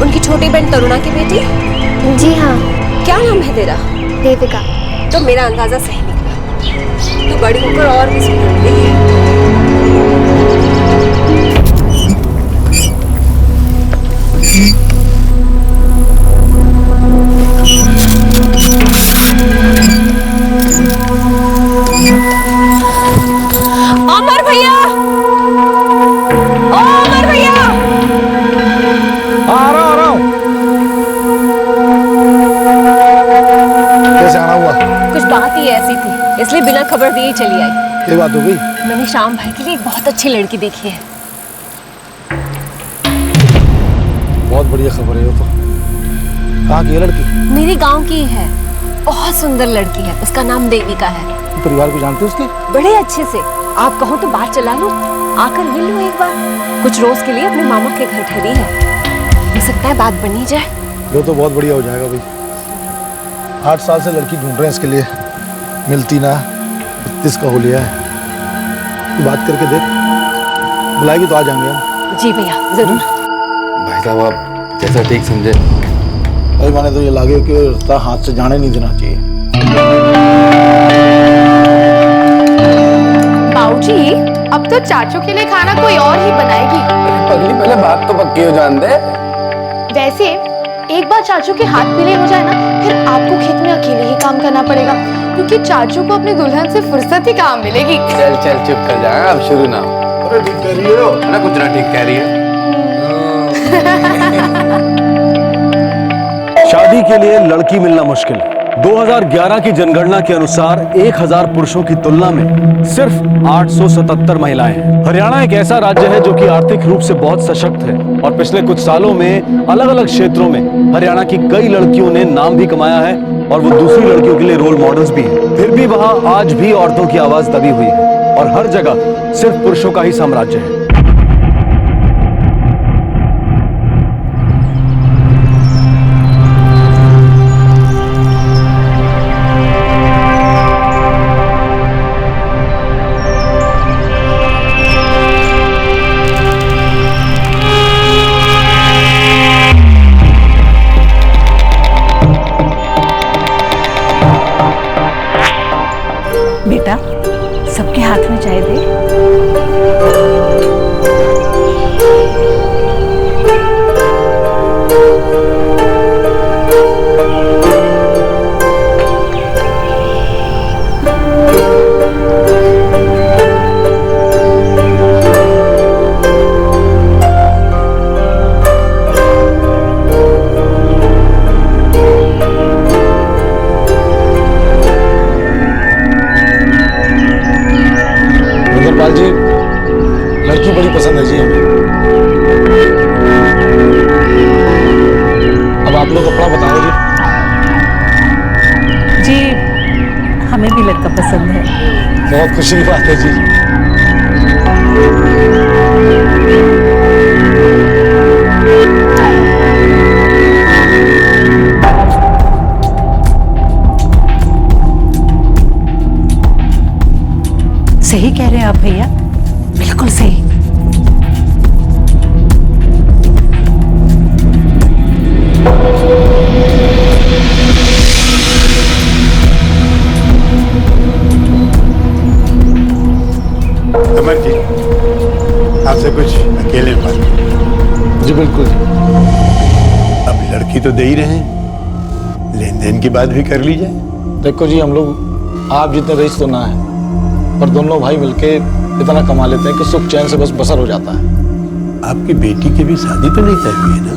उनकी छोटी बहन तरुणा की बेटी? जी हाँ। क्या नाम है तेरा? देविका। तो मेरा अंदाजा सही निकला, तू बड़ी होकर और भी सुंदर है। अमर भैया, ओ अमर भैया, आ रहा हूँ। कैसे आना हुआ? कुछ बात ही ऐसी थी, इसलिए बिना खबर दिए ही चली आई। ये बात हो गई? मैंने श्याम भाई के लिए एक बहुत अच्छी लड़की देखी है। बहुत बढ़िया खबर है। वो तो कहाँ की है लड़की? मेरे गांव की है, बहुत सुंदर लड़की है, उसका नाम देविका है। परिवार को जानते हो उसके? बड़े अच्छे से, आप कहो तो बात चला लो, आकर मिल लो एक बार। कुछ रोज के लिए अपने मामा के घर ठहरी है, हो सकता है बात बनी जाए। वो तो बहुत बढ़िया हो जाएगा भाई। 8 साल से लड़की ढूंढ रहे हैं इसके लिए, मिलती ना। 32 का हो लिया है, तू बात करके देख, बुलाएगी तो आ जाएंगे हम। जी भैया जरूर। भाई साहब आप जैसा ठीक समझे। भाई मैंने तो ये लागे कि रिश्ता हाथ से जाने नहीं देना चाहिए। बाबूजी, अब तो चाचू के लिए खाना कोई और ही बनाएगी। पगली पहले बात तो पक्की हो जान दे। वैसे एक बार चाचू के हाथ पीले हो जाए ना, फिर आपको खेत में अकेले ही काम करना पड़ेगा, क्योंकि चाचू को अपनी दुल्हन से फुर्सत ही कहाँ मिलेगी। चल चल चुप कर जा, अब शुरू ना हो। अरे ठीक कह रही हो ना, कुछ ना ठीक कह रही है। शादी के लिए लड़की मिलना मुश्किल। 2011 की जनगणना के अनुसार 1000 पुरुषों की तुलना में सिर्फ 877 महिलाएं हैं। हरियाणा एक ऐसा राज्य है जो कि आर्थिक रूप से बहुत सशक्त है और पिछले कुछ सालों में अलग अलग क्षेत्रों में हरियाणा की कई लड़कियों ने नाम भी कमाया है और वो दूसरी लड़कियों के लिए रोल मॉडल्स भी हैं। फिर भी वहां आज भी औरतों की आवाज दबी हुई है और हर जगह सिर्फ पुरुषों का ही साम्राज्य है। बेटा, सबके हाथ में चाय दे। बिंदरपाल जी, लड़की बड़ी पसंद है जी हमें। अब आप लोग अपना बताओ जी। जी, हमें भी लड़का पसंद है। बहुत खुशी की बात है जी। सही कह रहे हैं आप भैया, बिल्कुल सही। आपसे कुछ अकेले बात करनी। जी बिल्कुल जी। अब लड़की तो दे ही रहे हैं, लेन देन की बात भी कर ली जाए। देखो जी, हम लोग आप जितने रईस तो ना है, पर दोनों भाई मिलके इतना कमा लेते हैं कि सुख चैन से बस बसर हो जाता है। आपकी बेटी की भी शादी तो नहीं तय हुई है ना?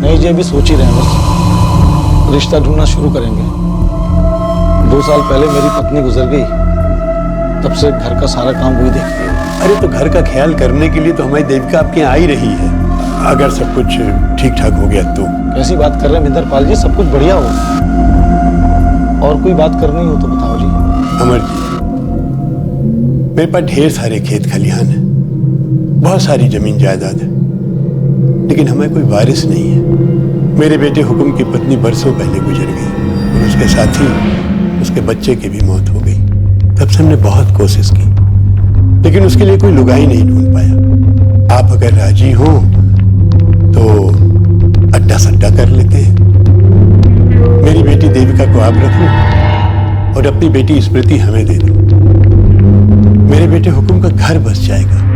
नहीं जी, अभी सोच ही रहे हैं, बस रिश्ता ढूंढना शुरू करेंगे। 2 साल पहले मेरी पत्नी गुजर गई, तब से घर का सारा काम वही देखती है। अरे तो घर का ख्याल करने के लिए तो हमारी देविका आपके यहाँ आ ही रही है, अगर सब कुछ ठीक ठाक हो गया तो। कैसी बात कर रहे हैं मिंदरपाल जी, सब कुछ बढ़िया हो। और कोई बात करनी हो तो बताओ जी। अमर जी, मेरे पास ढेर सारे खेत खलिहान है, बहुत सारी जमीन जायदाद है, लेकिन हमें कोई वारिस नहीं है। मेरे बेटे हुकुम की पत्नी बरसों पहले गुजर गई और उसके साथ ही उसके बच्चे की भी मौत हो गई। तब से हमने बहुत कोशिश की, लेकिन उसके लिए कोई लुगाई नहीं ढूंढ पाया। आप अगर राजी हो तो अड्डा सड्डा कर लेते हैं। मेरी बेटी देविका को आप रख लो और अपनी बेटी स्मृति हमें दे दो। मेरे बेटे हुकुम का घर बस जाएगा।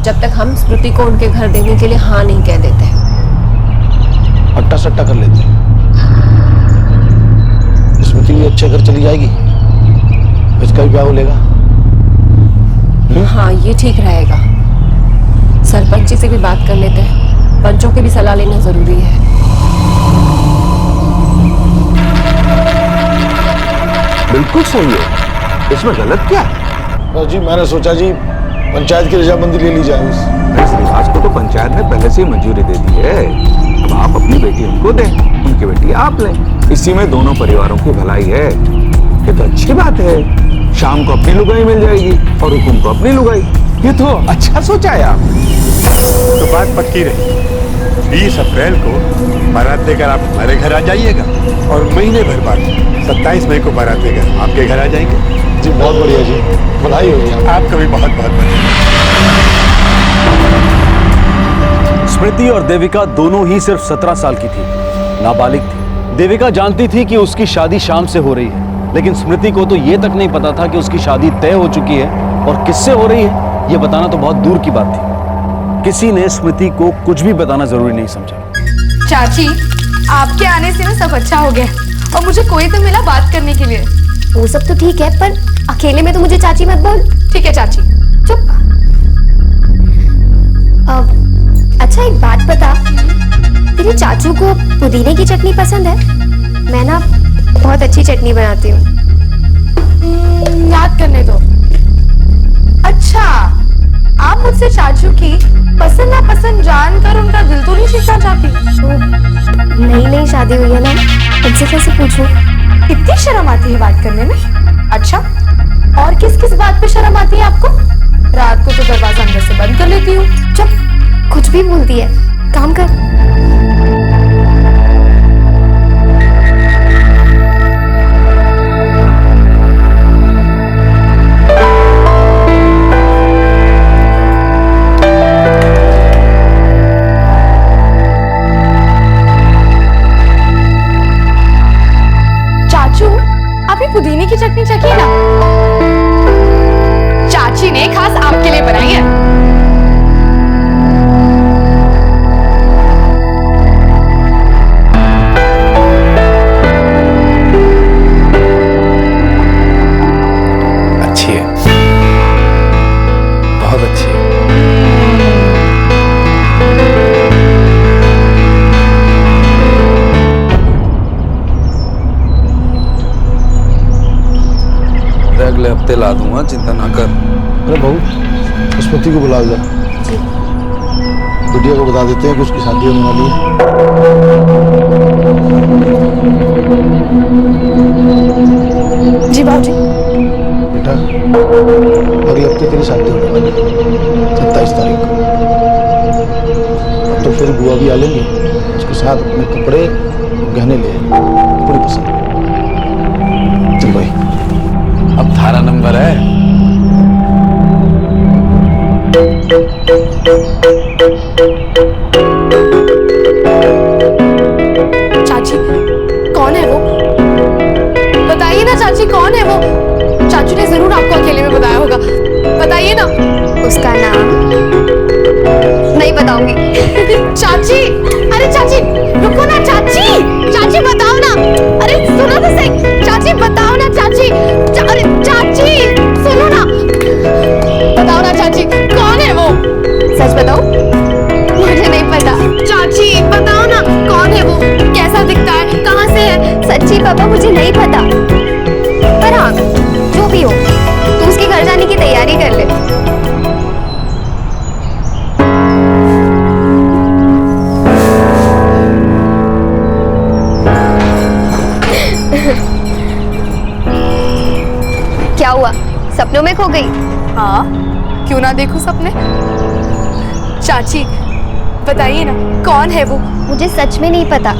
जब तक हम स्मृति को उनके घर देने के लिए हाँ नहीं कह देते। अट्टा सट्टा कर लेते हैं, स्मृति भी अच्छे घर चली जाएगी, इसका भी ब्याह हो लेगा। हाँ, ये ठीक रहेगा। सरपंच जी से भी बात कर लेते हैं, पंचों की भी सलाह लेना जरूरी है। बिल्कुल सही है, इसमें गलत क्या है? बस जी, मैंने सोचा जी पंचायत की रजामंदी ले ली जाए। इस रिवाज को तो पंचायत ने पहले से ही मंजूरी दे दी है। अब आप अपनी बेटी उनको दें, उनकी बेटी आप लें। इसी में दोनों परिवारों की भलाई है। ये तो अच्छी बात है। शाम को अपनी लुगाई मिल जाएगी और हुकुम को अपनी लुगाई। ये तो अच्छा सोचा है आप। तो बात पक्की रही, 20 अप्रैल को बारात लेकर आप हमारे घर आ जाइएगा और महीने भर बाद 27 मई को बारात लेकर आपके घर आ जाएंगे। जी बहुत बढ़िया जी, बधाई होगी आपका भी बहुत बहुत बधाई। स्मृति और देविका दोनों ही सिर्फ 17 साल की थी, नाबालिग थी। देविका जानती थी कि उसकी शादी शाम से हो रही है, लेकिन स्मृति को तो ये तक नहीं पता था कि उसकी शादी तय हो चुकी है और किससे हो रही है ये बताना तो बहुत दूर की बात थी। किसी ने स्मृति को कुछ भी बताना जरूरी नहीं समझा। चाची, आपके आने से ना सब अच्छा हो गया और मुझे कोई तो मिला बात करने के लिए। वो सब तो ठीक है, पर अकेले में तो मुझे चाची मत बोल। ठीक है चाची, चुप। अच्छा एक बात बता, तेरे चाचू को पुदीने की चटनी पसंद है? मैं ना बहुत अच्छी चटनी बनाती हूँ। याद करने दो। अच्छा, आप मुझसे चाचू की पसंद ना पसंद जानकर उनका दिल तो नहीं जीतना चाहती? नई नई शादी हुई है ना, तुमसे कैसे पूछूं? इतनी शर्म आती है बात करने में? अच्छा, और किस किस बात पे शर्म आती है आपको? रात को तो दरवाजा अंदर से बंद कर लेती हूँ। चुप, कुछ भी बोलती है, काम कर। चाचू, आप ये पुदीने की चटनी चखिए ना, चाची ने खास आपके लिए बनाई है। अच्छी है, बहुत अच्छी है। अगले हफ्ते ला दूंगा, चिंता ना कर। अरे बहू, स्मृति को बुला दे। बिटिया को बता देते हैं कि उसकी शादी होने वाली है। जी बाबूजी। बेटा, अगले हफ्ते तेरी शादी होने वाली है, 27 तारीख को। अब तो फिर बुआ भी आ लेंगी, उसके साथ अपने कपड़े गहने ले, पूरी पसंद। बताइए ना। उसका नाम नहीं बताऊंगी। चाची, अरे चाची रुको ना, चाची चाची बताओ ना, अरे सुनो तो सही, चाची बताओ ना चाची, अरे चाची सुनो ना, बताओ ना चाची कौन है वो? सच बताओ, मुझे नहीं पता। चाची बताओ ना कौन है वो, कैसा दिखता है, कहाँ से है? सच्ची पापा मुझे नहीं पता, पर हाँ जो भी हो तू उसके घर जाने की तैयारी कर ले। क्या हुआ, सपनों में खो गई? हाँ, क्यों ना देखूं सपने। चाची बताइए ना कौन है वो? मुझे सच में नहीं पता,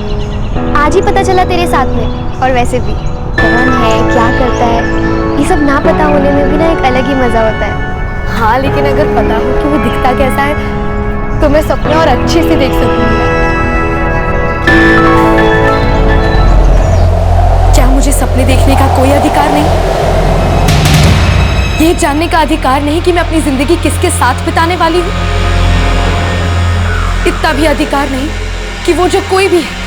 आज ही पता चला तेरे साथ में। और वैसे भी कौन है, क्या करता है, ये सब ना पता होने में भी ना एक अलग ही मजा होता है। हाँ लेकिन अगर पता हो कि वो दिखता कैसा है तो मैं सपने और अच्छे से देख सकूंगी। क्या मुझे सपने देखने का कोई अधिकार नहीं? ये जानने का अधिकार नहीं कि मैं अपनी जिंदगी किसके साथ बिताने वाली हूँ? इतना भी अधिकार नहीं कि वो जो कोई भी है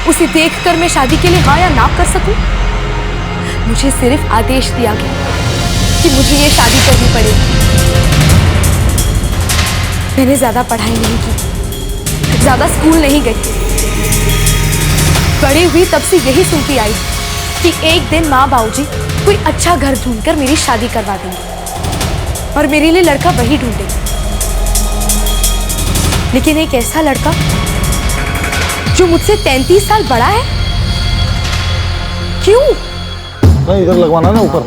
उसे देखकर मैं शादी के लिए हाँ या ना कर सकूं? मुझे सिर्फ आदेश दिया गया कि मुझे ये शादी करनी पड़ेगी। मैंने ज्यादा पढ़ाई नहीं की, ज्यादा स्कूल नहीं गई, बड़ी हुई तब से यही सुनती आई कि एक दिन माँ बाबूजी कोई अच्छा घर ढूंढकर मेरी शादी करवा देंगे और मेरे लिए लड़का वही ढूंढेंगे। लेकिन एक ऐसा लड़का जो मुझसे 33 साल बड़ा है, क्यों? नहीं, इधर लगवाना ना ऊपर।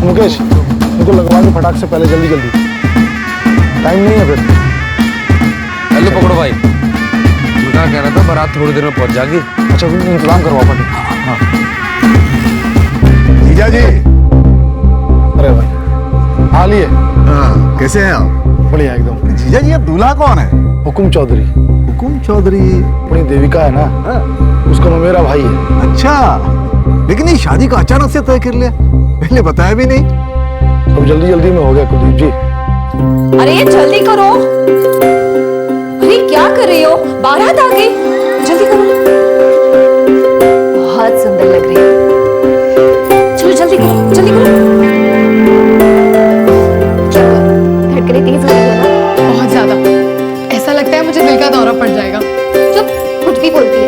मुकेश इनको लगवा के फटाक से, पहले जल्दी जल्दी, टाइम नहीं है फिर। हेलो पकड़ो भाई, क्या कह रहा था, बारात थोड़ी देर में पहुंच जाएगी। अच्छा तुम इंतजाम करवाओ फटाक। हाँ जीजा जी। अरे भाई आ लिए। हाँ, कैसे हैं आप? बढ़िया एकदम। जीजा जी, ये दूल्हा कौन है? हुकुम चौधरी। हुकुम चौधरी अपनी देविका है ना, उसका मेरा भाई है। अच्छा, लेकिन ये शादी का अचानक से तय कर लिया, पहले बताया भी नहीं। अब जल्दी जल्दी में हो गया कुलदीप जी। अरे जल्दी करो, अरे क्या कर रही हो, बारात आ गई, जल्दी करो। बहुत सुंदर लग रही है, चलो जल्दी करो जल्दी करो। धड़कने तेज हो रही है ना? बहुत ज्यादा, ऐसा लगता है मुझे दिल का दौरा पड़ जाएगा। चुप, कुछ भी बोलती है।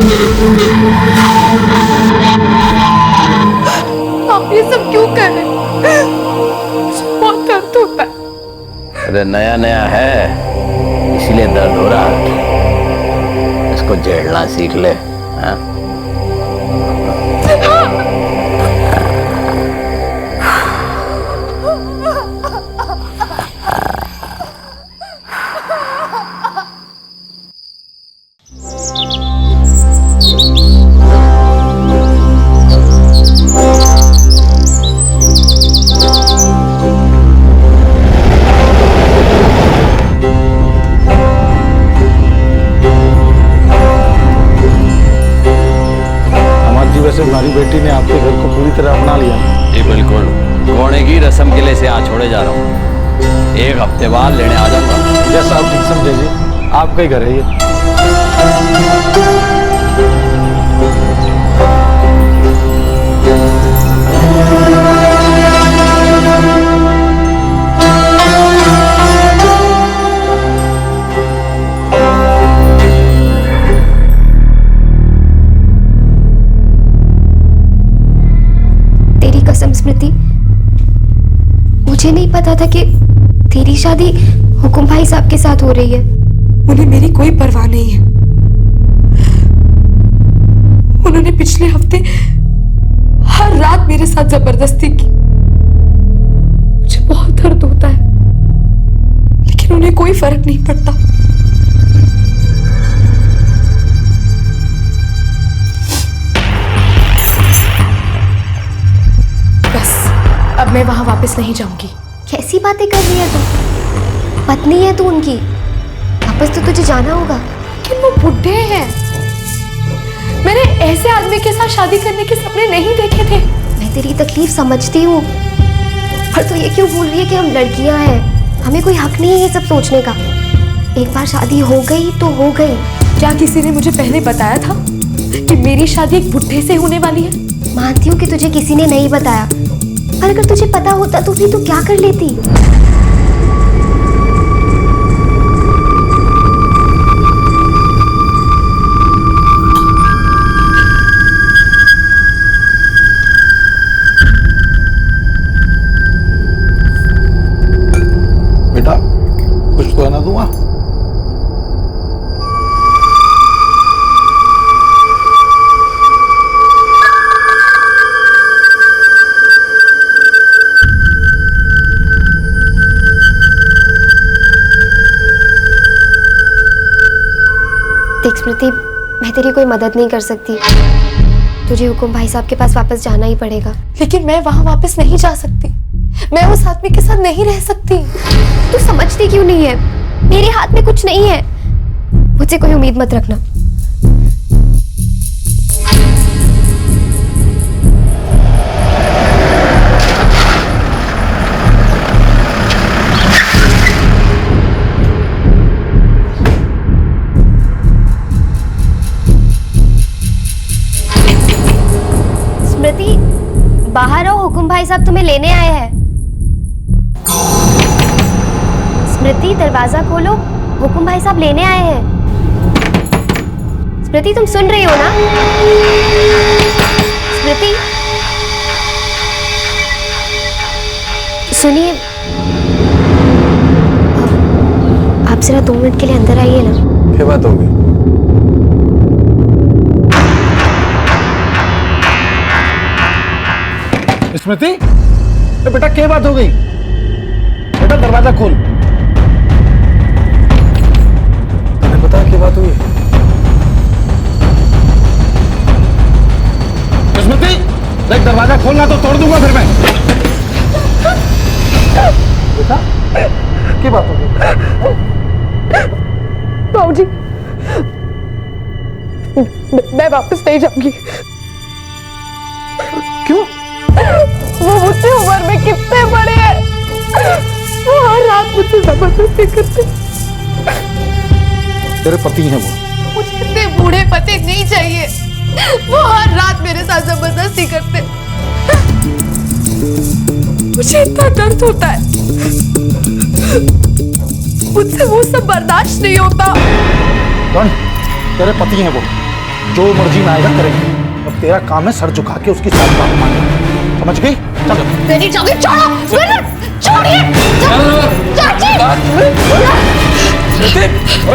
आप ये सब क्यों कर रहे हैं? मुझे बहुत दर्द होता है। अरे नया नया है इसीलिए दर्द हो रहा है, इसको झेलना सीख ले। हाँ? वैसे हमारी बेटी ने आपके घर को पूरी तरह अपना लिया। जी बिल्कुल, घोड़े की रस्म के लिए से यहाँ छोड़े जा रहा हूँ, एक हफ्ते बाद लेने आ जाऊंगा। जैसा आप ठीक समझे जी, आपका ही घर है ये। स्मृति, मुझे नहीं पता था कि तेरी शादी हुकुम भाई साहब के साथ हो रही है। उन्हें मेरी कोई परवाह नहीं है। उन्होंने पिछले हफ्ते हर रात मेरे साथ जबरदस्ती की। मुझे बहुत दर्द होता है, लेकिन उन्हें कोई फर्क नहीं पड़ता। अब मैं वहां वापस नहीं जाऊंगी। कैसी बातें कर रही है तू? पत्नी है तू उनकी, वापस तो तुझे जाना होगा। लेकिन वो बुढ़े हैं। मैंने ऐसे आदमी के साथ शादी करने के सपने नहीं देखे थे। मैं तेरी तकलीफ समझती हूँ, पर तू ये क्यों बोल रही है कि हम लड़कियां हैं? हमें कोई हक नहीं है ये सब सोचने का। एक बार शादी हो गई तो हो गई। क्या किसी ने मुझे पहले बताया था कि मेरी शादी एक बुढ़े से होने वाली है? मानती हूँ कि तुझे किसी ने नहीं बताया, पर अगर तुझे पता होता तो भी तू क्या कर लेती? बेटा कुछ तो है ना दूंगा। स्मृति, मैं तेरी कोई मदद नहीं कर सकती। तुझे हुकुम भाई साहब के पास वापस जाना ही पड़ेगा। लेकिन मैं वहां वापस नहीं जा सकती। मैं उस आदमी के साथ नहीं रह सकती। तू समझती क्यों नहीं है? मेरे हाथ में कुछ नहीं है। मुझसे कोई उम्मीद मत रखना। बाहर आओ, हुकुम भाई साहब तुम्हें लेने आए हैं। स्मृति, दरवाजा खोलो, हुकुम भाई साहब लेने आए हैं। स्मृति, तुम सुन रही हो ना? स्मृति, सुनिए। आप जरा 2 मिनट के लिए अंदर आइए ना। क्या बात होगी? स्मृति, बेटा क्या बात हो गई? बेटा दरवाजा खोल। तुम्हें पता है क्या बात हुई? स्मृति, देख दरवाजा खोलना तो तोड़ दूंगा फिर मैं। बेटा क्या बात हो गई? बाबूजी, मैं वापस नहीं जाऊंगी। क्यों? वो मुझसे उम्र में कितने बड़े हैं। वो हर रात मुझसे जबरदस्ती करते। तेरे पति हैं वो। मुझे इतने बूढ़े पति नहीं चाहिए। वो हर रात मेरे साथ जबरदस्ती करते। मुझे इतना दर्द होता है, मुझसे वो सब बर्दाश्त नहीं होता। कौन? तेरे पति हैं वो। जो मर्जी में आएगा करेंगे। अब तेरा काम है सर झुका के उसकी सारी बात मानना, समझ गई? चल। मेरी जगह छोड़ो, छोड़िए। चाची।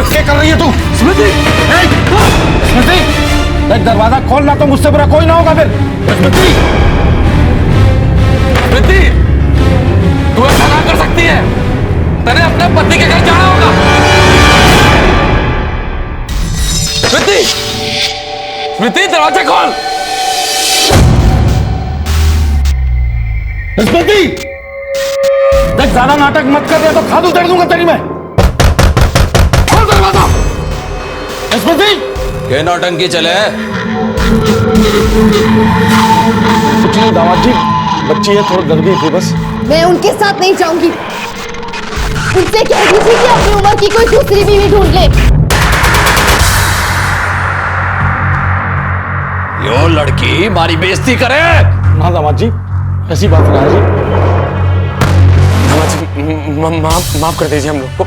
क्या कर रही है तू? स्मृति, स्मृति, देख दरवाजा खोलना तो मुझसे बुरा कोई ना होगा फिर। स्मृति, स्मृति, तू ऐसा ना कर सकती है। तेरे अपने पति के घर जाना होगा। स्मृति, स्मृति, दरवाजा खोल। स्मृति, देख ज्यादा नाटक मत कर, तो खाद उतर दूंगा तेरी मैं। खोल दरवाजा। स्मृति, क्या नौटंकी चले? कुछ नहीं दामाद जी, बच्ची है थोड़ी डर गई थी बस। मैं उनके साथ नहीं जाऊंगी। उनसे कह दीजिए कि अपनी उम्र की कोई दूसरी बीवी ढूंढ ले। यो लड़की हमारी बेइज्जती करे। ना दामाद जी, ऐसी बात ना है जी। दामाद जी, माफ कर दीजिए हम लोग को।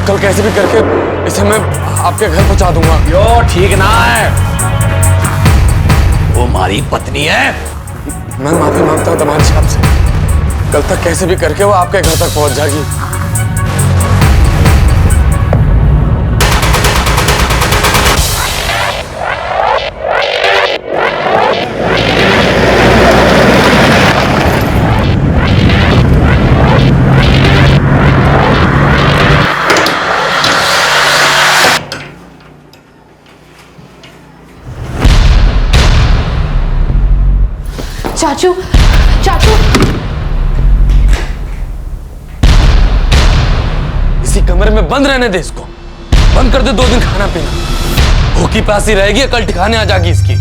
कल कैसे भी करके इसे मैं आपके घर पहुंचा दूंगा। यो ठीक ना है, वो हमारी पत्नी है। मैं माफी मांगता हूँ दामाद जी आपसे। कल तक कैसे भी करके वो आपके घर तक पहुंच जाएगी। चाचू, चाचू, इसी कमरे में बंद रहने दे इसको। बंद कर दे 2 दिन खाना पीना। भूखी प्यासी रहेगी, कल ठिकाने आ जाएगी इसकी।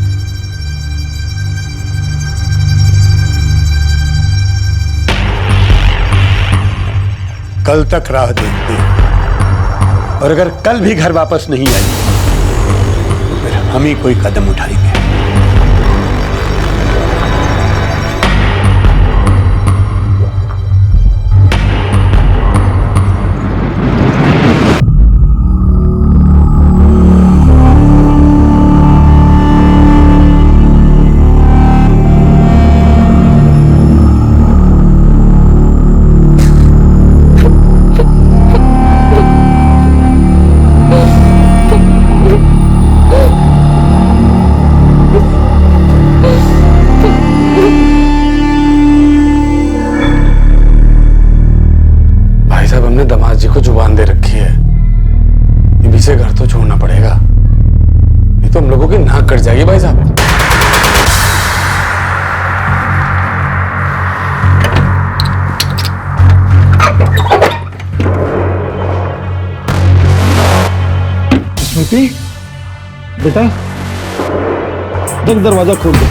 कल तक राह देखते हैं, और अगर कल भी घर वापस नहीं आई तो फिर हम ही कोई कदम उठाएंगे। दामाद जी को जुबान दे रखी है, ये भी से घर तो छोड़ना पड़ेगा, नहीं तो हम लोगों की नाक कट जाएगी भाई साहब। स्मृति, बेटा देख दरवाजा खोल दे।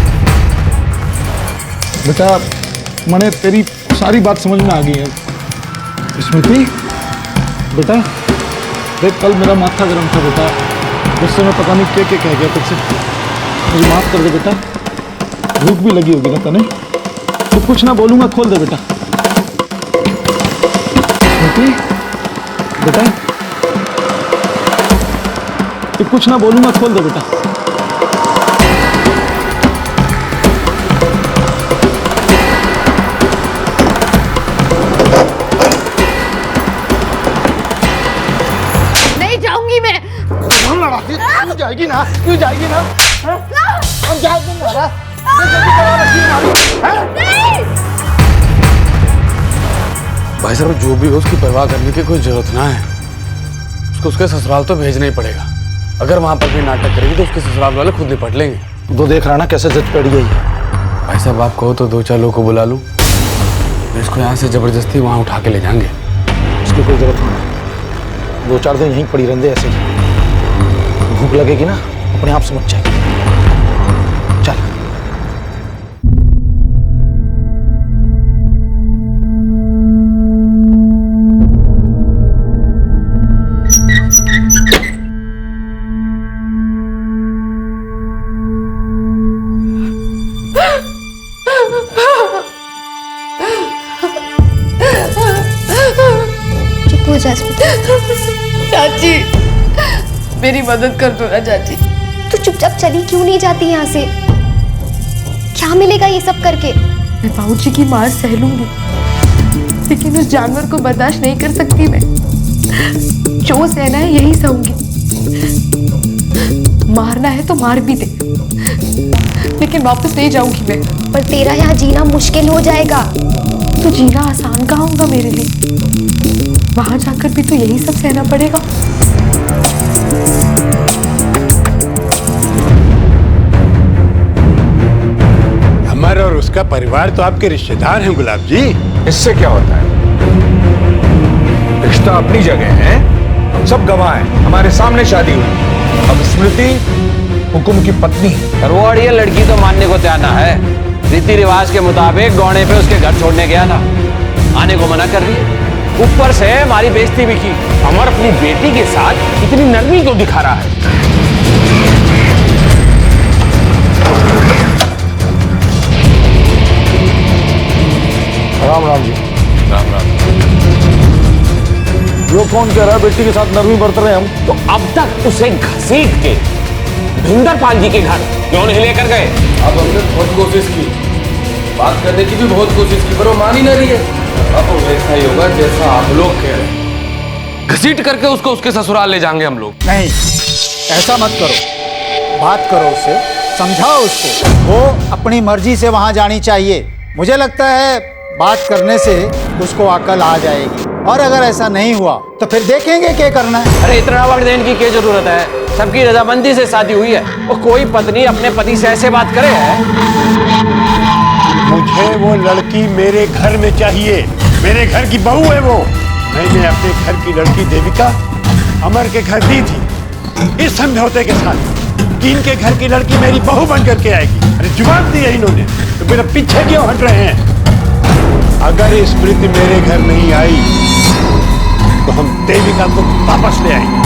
बेटा मैंने तेरी सारी बात समझ में आ गई है। स्मृति बेटा देख, कल मेरा माथा गर्म था बेटा, गुस्से में पता नहीं क्या कह गया तुझसे, मुझे माफ कर दे बेटा। भूख भी लगी होगी ना तने, तो कुछ ना बोलूंगा, खोल दे बेटा। स्मृति बेटा, तो कुछ ना बोलूंगा, खोल दे बेटा। क्यों जाएगी ना, क्यों जाएगी ना, हम जाएंगे ना। भाई साहब जो भी हो उसकी परवाह करने की कोई जरूरत ना है, उसको उसके ससुराल तो भेजना ही पड़ेगा। अगर वहां पर भी नाटक करेगी तो उसके ससुराल वाले खुद निपट लेंगे। तो देख रहा ना कैसे जज पड़ गई। भाई साहब आप कहो तो 2-4 लोगों को बुला लूं, इसको यहाँ से जबरदस्ती वहां उठा के ले जाएंगे। उसकी कोई जरूरत नहीं, 2-4 दिन यहीं पड़ी रहने ऐसे ही। भूख लगेगी ना अपने आप समझ जाएगी। चल चुप हो जा चाची, मेरी मदद कर दो ना चाची। तू चुपचाप चली क्यों नहीं जाती यहाँ से? क्या मिलेगा ये सब करके? मैं बाबूजी की मार सह लूंगी, लेकिन उस जानवर को बर्दाश्त नहीं कर सकती मैं। जो सहना है यही सहूंगी। मारना है तो मार भी दे, लेकिन वापस नहीं जाऊंगी मैं। पर तेरा यहाँ जीना मुश्किल हो जाएगा। तो जीना आसान कहाँ होगा मेरे लिए? वहां जाकर भी तो यही सब सहना पड़ेगा। अमर और उसका परिवार तो आपके रिश्तेदार हैं गुलाब जी। इससे क्या होता है? रिश्ता अपनी जगह है, हम सब गवाह हैं, हमारे सामने शादी हुई। अब स्मृति हुकुम की पत्नी है। पर वो अड़िया लड़की तो मानने को तैयार ना है। रीति रिवाज के मुताबिक गौने पे उसके घर छोड़ने गया था, आने को मना कर रही है। ऊपर से हमारी बेइज्जती भी की। अमर अपनी बेटी के साथ इतनी नरमी क्यों दिखा रहा है? राम राम जी। राम राम। वो कौन कह रहा है बेटी के साथ नरमी बरत रहे हम? तो अब तक उसे घसीट के भिंदर पाल जी के घर क्यों नहीं लेकर गए? अब हमने बहुत कोशिश की, बात करने की भी बहुत कोशिश की, पर वो मान ही ना रही है। अब वैसा ही होगा जैसा आप लोग कह रहे हैं। घसीट करके उसको उसके ससुराल ले जाएंगे हम लोग। नहीं, ऐसा मत करो। बात करो उससे, समझाओ उसको। वो अपनी मर्जी से वहां जानी चाहिए। मुझे लगता है बात करने से उसको अकल आ जाएगी। और अगर ऐसा नहीं हुआ तो फिर देखेंगे क्या करना है। अरे इतना वक्त देने की क्या जरूरत है? सबकी रजामंदी से शादी हुई है। और कोई पत्नी अपने पति से ऐसे बात करे है? मुझे वो लड़की मेरे घर में चाहिए। मेरे घर की बहू है वो। मैंने अपने घर की लड़की देविका अमर के घर दी थी, इस समझौते के साथ कि इनके घर की लड़की मेरी बहू बन करके आएगी। अरे जवाब दिया इन्होंने, तो मेरे पीछे क्यों हट रहे हैं? अगर स्मृति मेरे घर नहीं आई तो हम देविका को वापस ले आएंगे।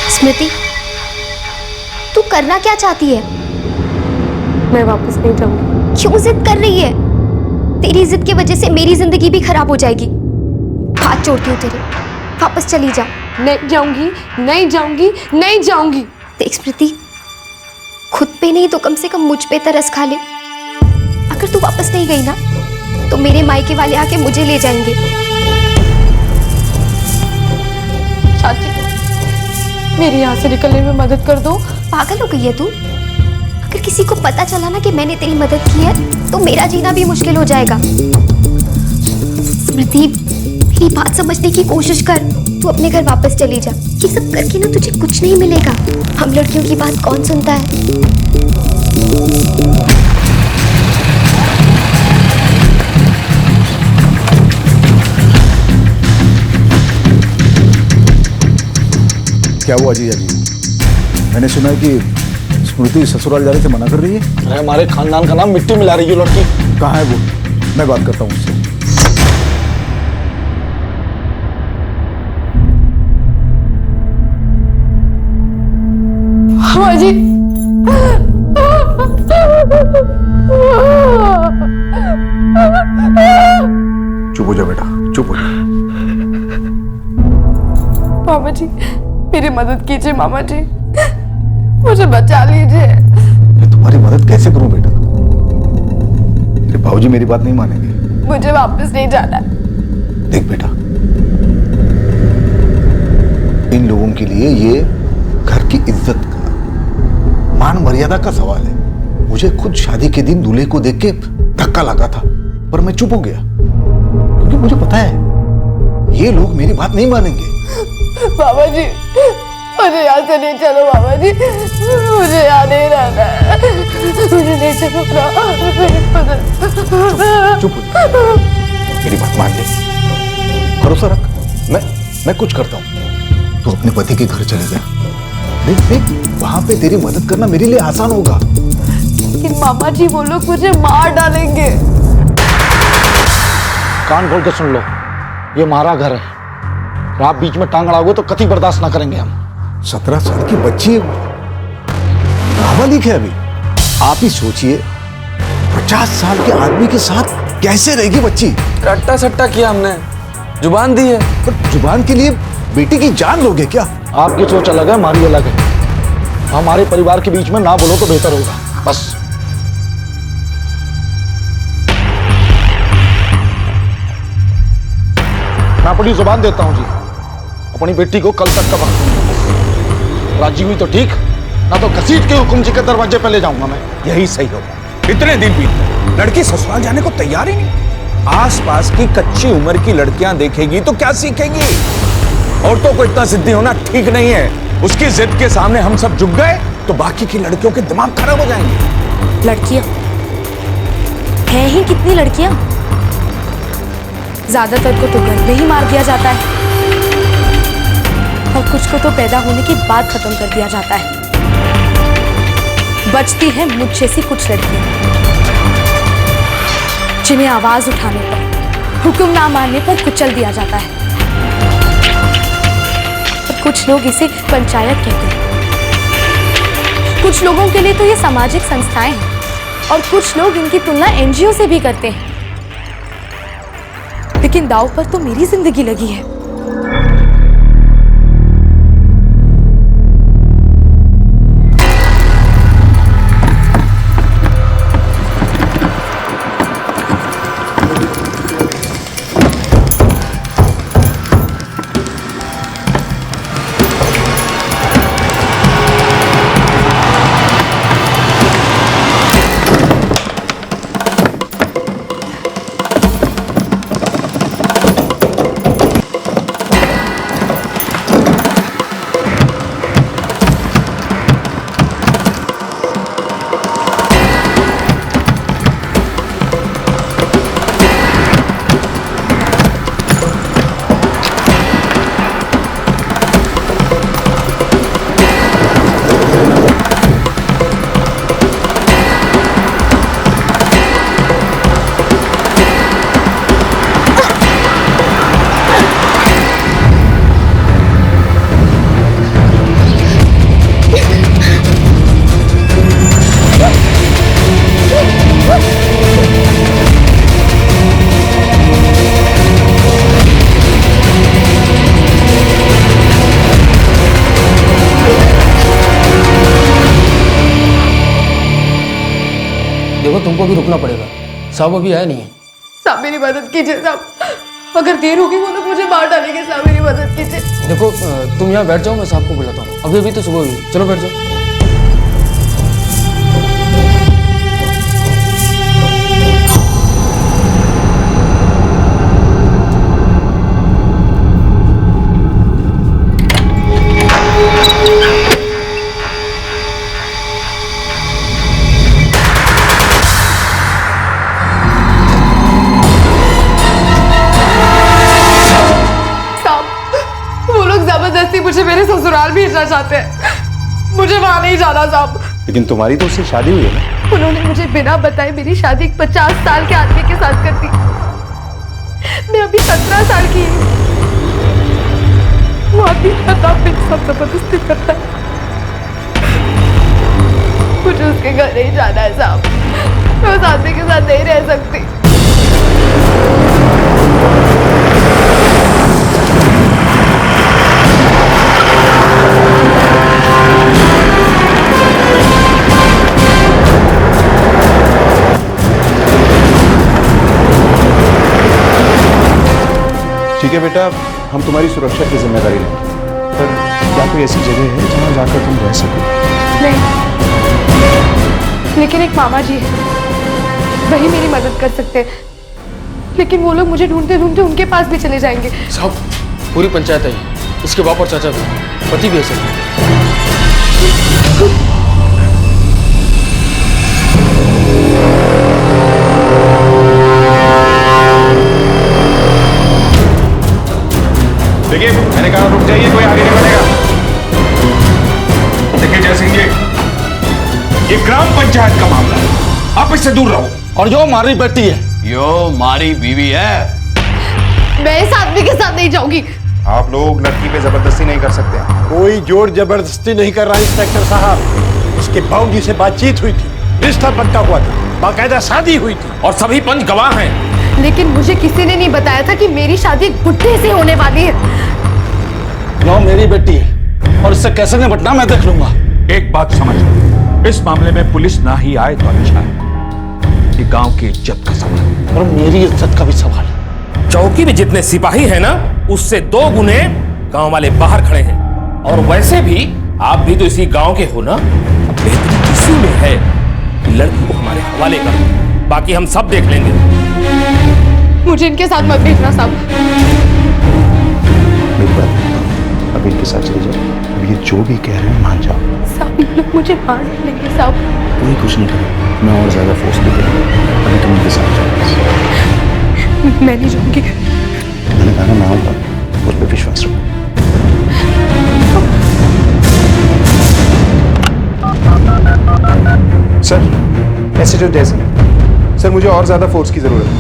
स्मृति, तू करना क्या चाहती है? मैं वापस नहीं जाऊंगी। क्यों जिद कर रही है? तेरी जिद की वजह से मेरी जिंदगी भी खराब हो जाएगी। हाथ जोड़ती हूँ तेरे, वापस चली जा। नहीं जाऊंगी, नहीं जाऊंगी, नहीं जाऊंगी। देख स्मृति, खुद पे नहीं तो कम से कम मुझ पे तरस खा ले। अगर तू वापस नहीं गई ना तो मेरे मायके वाले आके मुझे ले जाएंगे। चाची, मेरी यहाँ से निकलने में मदद कर दो। पागल हो गई है तू? अगर किसी को पता चला ना कि मैंने तेरी मदद की है तो मेरा जीना भी मुश्किल हो जाएगा। स्मृति, मेरी बात समझने की कोशिश कर। तू अपने घर वापस चली जा। ये सब करके ना तुझे कुछ नहीं मिलेगा। हम लड़कियों की बात कौन सुनता है? क्या हुआ जीजा जी? मैंने सुना है कि स्मृति ससुराल जाने से मना कर रही है। अरे हमारे खानदान का नाम मिट्टी मिला रही है लड़की। कहाँ है वो? मैं बात करता हूँ उससे। हाँ जी। चुप हो जा बेटा, चुप हो जा। मामा जी, मेरी मदद कीजिए। मामा जी, मुझे बचा लीजिए। मैं तुम्हारी मदद कैसे करूं बेटा? तेरे बाबूजी मेरी बात नहीं मानेंगे। मुझे वापस नहीं जाना है। देख बेटा, इन लोगों के लिए ये घर की इज्जत का, मान मर्यादा का सवाल है। मुझे खुद शादी के दिन दूल्हे को देख के धक्का लगा था, पर मैं चुप हो गया क्योंकि मुझे पता है ये लोग मेरी बात नहीं मानेंगे। बाबा जी, मुझे यहाँ से नहीं चलो। बाबा जी, मुझे यहाँ नहीं रहना है। मुझे नहीं चलो। चुप हो, मेरी बात मान ले, भरोसा रख। मैं कुछ करता हूँ। तू अपने पति के घर चले जा। देख देख, वहां पे तेरी मदद करना मेरे लिए आसान होगा। लेकिन मामा जी, वो लोग मुझे मार डालेंगे। कान खोल के सुन लो, ये हमारा घर है। और आप बीच में टांग अड़ाओगे तो कतई बर्दाश्त ना करेंगे हम। 17 साल की बच्ची नाबालिग है अभी। आप ही सोचिए 50 साल के आदमी के साथ कैसे रहेगी बच्ची। रट्टा सट्टा किया हमने, जुबान दी है। पर जुबान के लिए बेटी की जान लोगे क्या? आपकी सोच अलग है, हमारी अलग है। हमारे परिवार के बीच में ना बोलो तो बेहतर होगा बस। मैं अपनी जुबान देता हूं जी, अपनी बेटी को कल तक का वक्त दूंगा। राजी हुई तो ठीक, ना तो घसीट के हुकुम जी के दरवाजे पे ले जाऊंगा मैं। यही सही होगा। इतने दिन बीत गए, लड़की ससुराल जाने को तैयार ही नहीं। आसपास की कच्ची उम्र की लड़कियां देखेगी तो क्या सीखेगी? औरतों को इतना जिद्दी होना ठीक नहीं है। उसकी जिद के सामने हम सब झुक गए तो बाकी की लड़कियों के दिमाग खराब हो जाएंगे। लड़कियां हैं ही कितनी लड़कियां, ज्यादातर को तो घर में ही मार दिया जाता है और कुछ को तो पैदा होने के बाद खत्म कर दिया जाता है। बचती हैं मुझ जैसी कुछ लड़कियां जिन्हें आवाज उठाने पर, हुक्म ना मानने पर कुचल दिया जाता है। और कुछ लोग इसे पंचायत कहते हैं। कुछ लोगों के लिए तो ये सामाजिक संस्थाएं हैं और कुछ लोग इनकी तुलना एनजीओ से भी करते हैं। लेकिन दांव पर तो मेरी जिंदगी लगी है। देखो तुमको भी रुकना पड़ेगा, साहब अभी आया नहीं है। साहब मेरी मदद कीजिए साहब, अगर देर होगी वो लोग मुझे मार डालेंगे। साहब मेरी मदद कीजिए। देखो तुम यहाँ बैठ जाओ, मैं साहब को बुलाता हूँ। अभी अभी तो सुबह हुई, चलो बैठ जाओ। मुझे मेरे ससुराल भेजना चाहते हैं। मुझे वहां नहीं जाना साहब। लेकिन तुम्हारी तो उससे शादी हुई है ना? उन्होंने मुझे बिना बताए मेरी शादी 50 साल के आदमी के साथ कर दी। मैं अभी 17 साल की हूँ। वो आदमी मेरे साथ जबरदस्ती करता है। मुझे उसके घर नहीं जाना है साहब। मैं उस आदमी के साथ नहीं रह सकती। ठीक है बेटा, हम तुम्हारी सुरक्षा की जिम्मेदारी लेंगे, पर क्या कोई ऐसी जगह है जहाँ जाकर तुम रह सको? नहीं, लेकिन एक मामा जी है, वही मेरी मदद कर सकते हैं। लेकिन वो लोग मुझे ढूंढते ढूंढते उनके पास भी चले जाएंगे। साहब पूरी पंचायत आई, इसके बाप और चाचा भी, पति भी है सर। देखिए मैंने कहा रुक जाइए, कोई आगे नहीं बढ़ेगा। देखिए जय सिंह जी, ये ग्राम पंचायत का मामला है, आप इससे दूर रहो। और जो हमारी बेटी है, यो मारी बीवी है। मैं इस आदमी के साथ नहीं जाऊंगी। आप लोग लड़की पे जबरदस्ती नहीं कर सकते। कोई जोर जबरदस्ती नहीं कर रहा इंस्पेक्टर साहब। उसके बाबूजी से बातचीत हुई थी, रिश्ता पक्का हुआ था, बाकायदा शादी हुई थी और सभी पंच गवाह हैं। लेकिन मुझे किसी ने नहीं बताया था कि मेरी शादी एक बुड्ढे से होने वाली है। नो मेरी बेटी है और इससे कैसे निपटना मैं देख लूंगा। एक बात समझ लो, इस मामले में पुलिस ना ही आए तो अच्छा है। ये गांव की इज्जत का सवाल है और मेरी इज्जत का भी सवाल है। चौकी में जितने सिपाही हैं ना, उससे 2 गुने गांव वाले बाहर खड़े हैं। और वैसे भी आप भी तो इसी गांव के हो ना। बेहतरी इसी में है कि लड़की को हमारे हवाले कर दो, बाकी हम सब देख लेंगे। मुझे इनके साथ मत भेजना साहब। मेरी बात, अब इनके साथ चले जाओ। अब ये जो भी कह रहे हैं मान जाओ। साहब ये लोग मुझे मार लेंगे साहब। कोई कुछ नहीं करेगा, मैं और ज्यादा फोर्स नहीं करूँगा। अभी तुम इनके साथ जाओ। मैं नहीं जाऊंगी। मैंने कहा मैं आऊँगा, उस पर विश्वास रखो। सर, एसएचओ जैसे सर, मुझे और ज्यादा फोर्स की जरूरत है।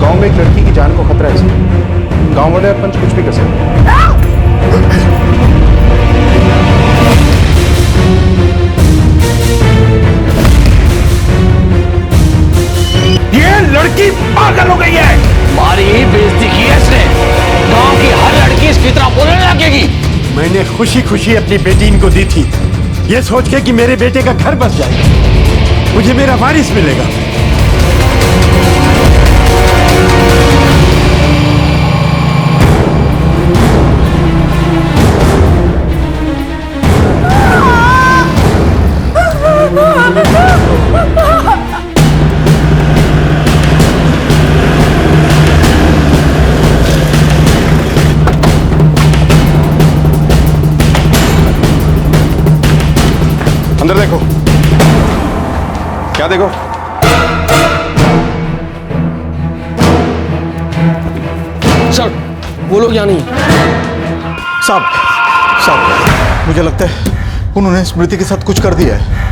गांव में एक लड़की की जान को खतरा है सर। गांव वाले और पंच कुछ भी कर सकते हैं। ये लड़की पागल हो गई है। हमारी ही बेइज्जती की है इसने। गांव की हर लड़की इसकी तरह बोलने लगेगी। मैंने खुशी खुशी अपनी बेटी इनको दी थी, ये सोच के कि मेरे बेटे का घर बस जाएगा, मुझे मेरा वारिस मिलेगा। अंदर देखो। क्या देखो? सर वो लोग यहाँ नहीं। साहब मुझे लगता है उन्होंने स्मृति के साथ कुछ कर दिया है।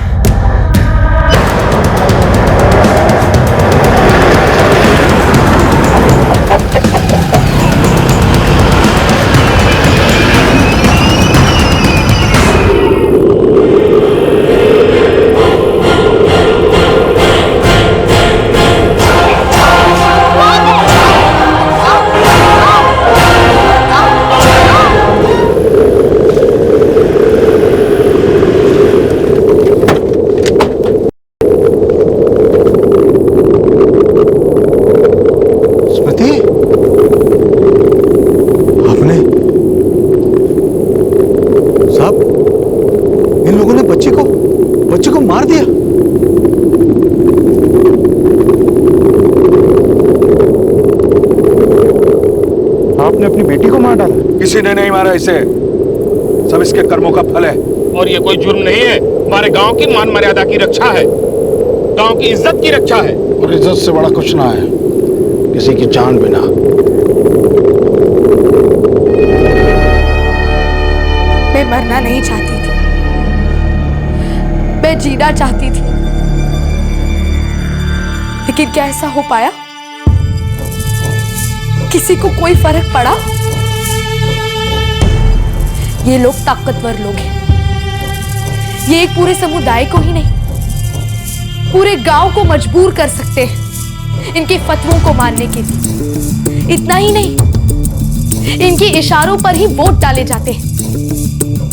बच्चे को मार दिया। आपने अपनी बेटी को मार डाला? किसी ने नहीं मारा इसे, सब इसके कर्मों का फल है। और ये कोई जुर्म नहीं है, हमारे गांव की मान मर्यादा की रक्षा है, गांव की इज्जत की रक्षा है। और इज्जत से बड़ा कुछ ना है, किसी की जान बिना। मैं मरना नहीं चाहती थी, मैं जीना चाहती थी, लेकिन क्या ऐसा हो पाया? किसी को कोई फर्क पड़ा? ये लोग ताकतवर लोग हैं, ये एक पूरे समुदाय को ही नहीं पूरे गांव को मजबूर कर सकते हैं इनके फतवों को मानने के लिए। इतना ही नहीं, इनके इशारों पर ही वोट डाले जाते हैं।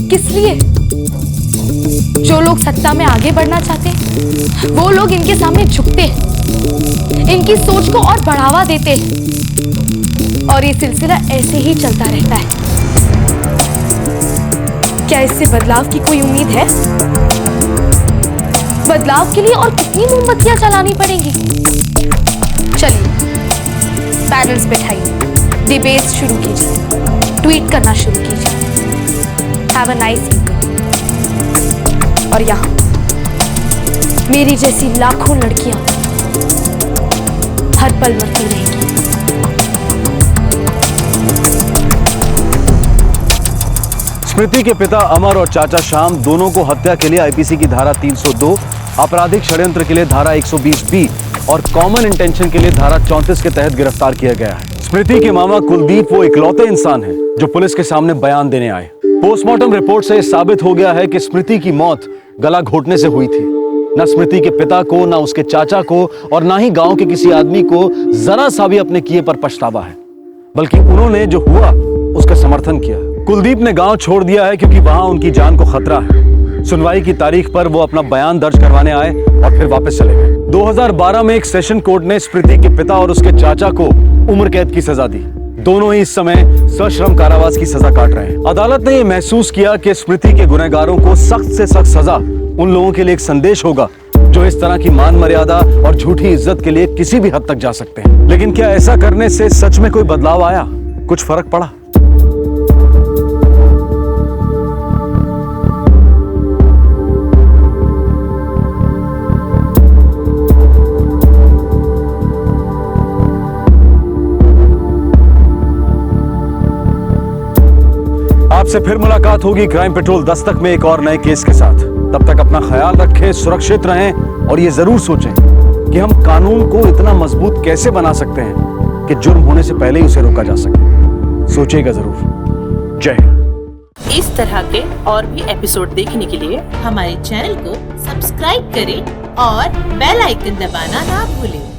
किस लिए? जो लोग सत्ता में आगे बढ़ना चाहते हैं वो लोग इनके सामने झुकते हैं, इनकी सोच को और बढ़ावा देते हैं, और ये सिलसिला ऐसे ही चलता रहता है। क्या इससे बदलाव की कोई उम्मीद है? बदलाव के लिए और कितनी मोमबत्तियां जलानी पड़ेंगी? चलिए पैनल्स बैठाइए, डिबेट शुरू कीजिए, ट्वीट करना शुरू कीजिए। Have a nice evening. और यहाँ मेरी जैसी लाखों लड़कियां हर पल मरती रहेंगी। स्मृति के पिता अमर और चाचा श्याम दोनों को हत्या के लिए आईपीसी की धारा 302, आपराधिक षड्यंत्र के लिए धारा 120B और कॉमन इंटेंशन के लिए धारा 34 के तहत गिरफ्तार किया गया है। स्मृति के मामा कुलदीप वो इकलौते इंसान हैं जो पुलिस के सामने बयान देने आए। पोस्टमार्टम रिपोर्ट से साबित हो गया है कि स्मृति की मौत गला घोटने से हुई थी। न स्मृति के पिता को, न उसके चाचा को और ना ही गांव के किसी आदमी को जरा सा भी अपने किए पर पछतावा है, बल्कि उन्होंने जो हुआ उसका समर्थन किया। कुलदीप ने गांव छोड़ दिया है क्योंकि वहां उनकी जान को खतरा है। सुनवाई की तारीख पर वो अपना बयान दर्ज करवाने आए और फिर वापस चले गए। 2012 में एक सेशन कोर्ट ने स्मृति के पिता और उसके चाचा को उम्र कैद की सजा दी। दोनों ही इस समय सश्रम कारावास की सजा काट रहे हैं। अदालत ने यह महसूस किया कि स्मृति के गुनहगारों को सख्त से सख्त सजा उन लोगों के लिए एक संदेश होगा जो इस तरह की मान मर्यादा और झूठी इज्जत के लिए किसी भी हद तक जा सकते हैं। लेकिन क्या ऐसा करने से सच में कोई बदलाव आया? कुछ फर्क पड़ा? आपसे फिर मुलाकात होगी क्राइम पेट्रोल दस्तक में एक और नए केस के साथ। तब तक अपना ख्याल रखें, सुरक्षित रहें और ये जरूर सोचें कि हम कानून को इतना मजबूत कैसे बना सकते हैं कि जुर्म होने से पहले ही उसे रोका जा सके। सोचिएगा जरूर। जय हिंद। इस तरह के और भी एपिसोड देखने के लिए हमारे चैनल को सब्सक्राइब करें और बेल आइकन दबाना ना भूलें।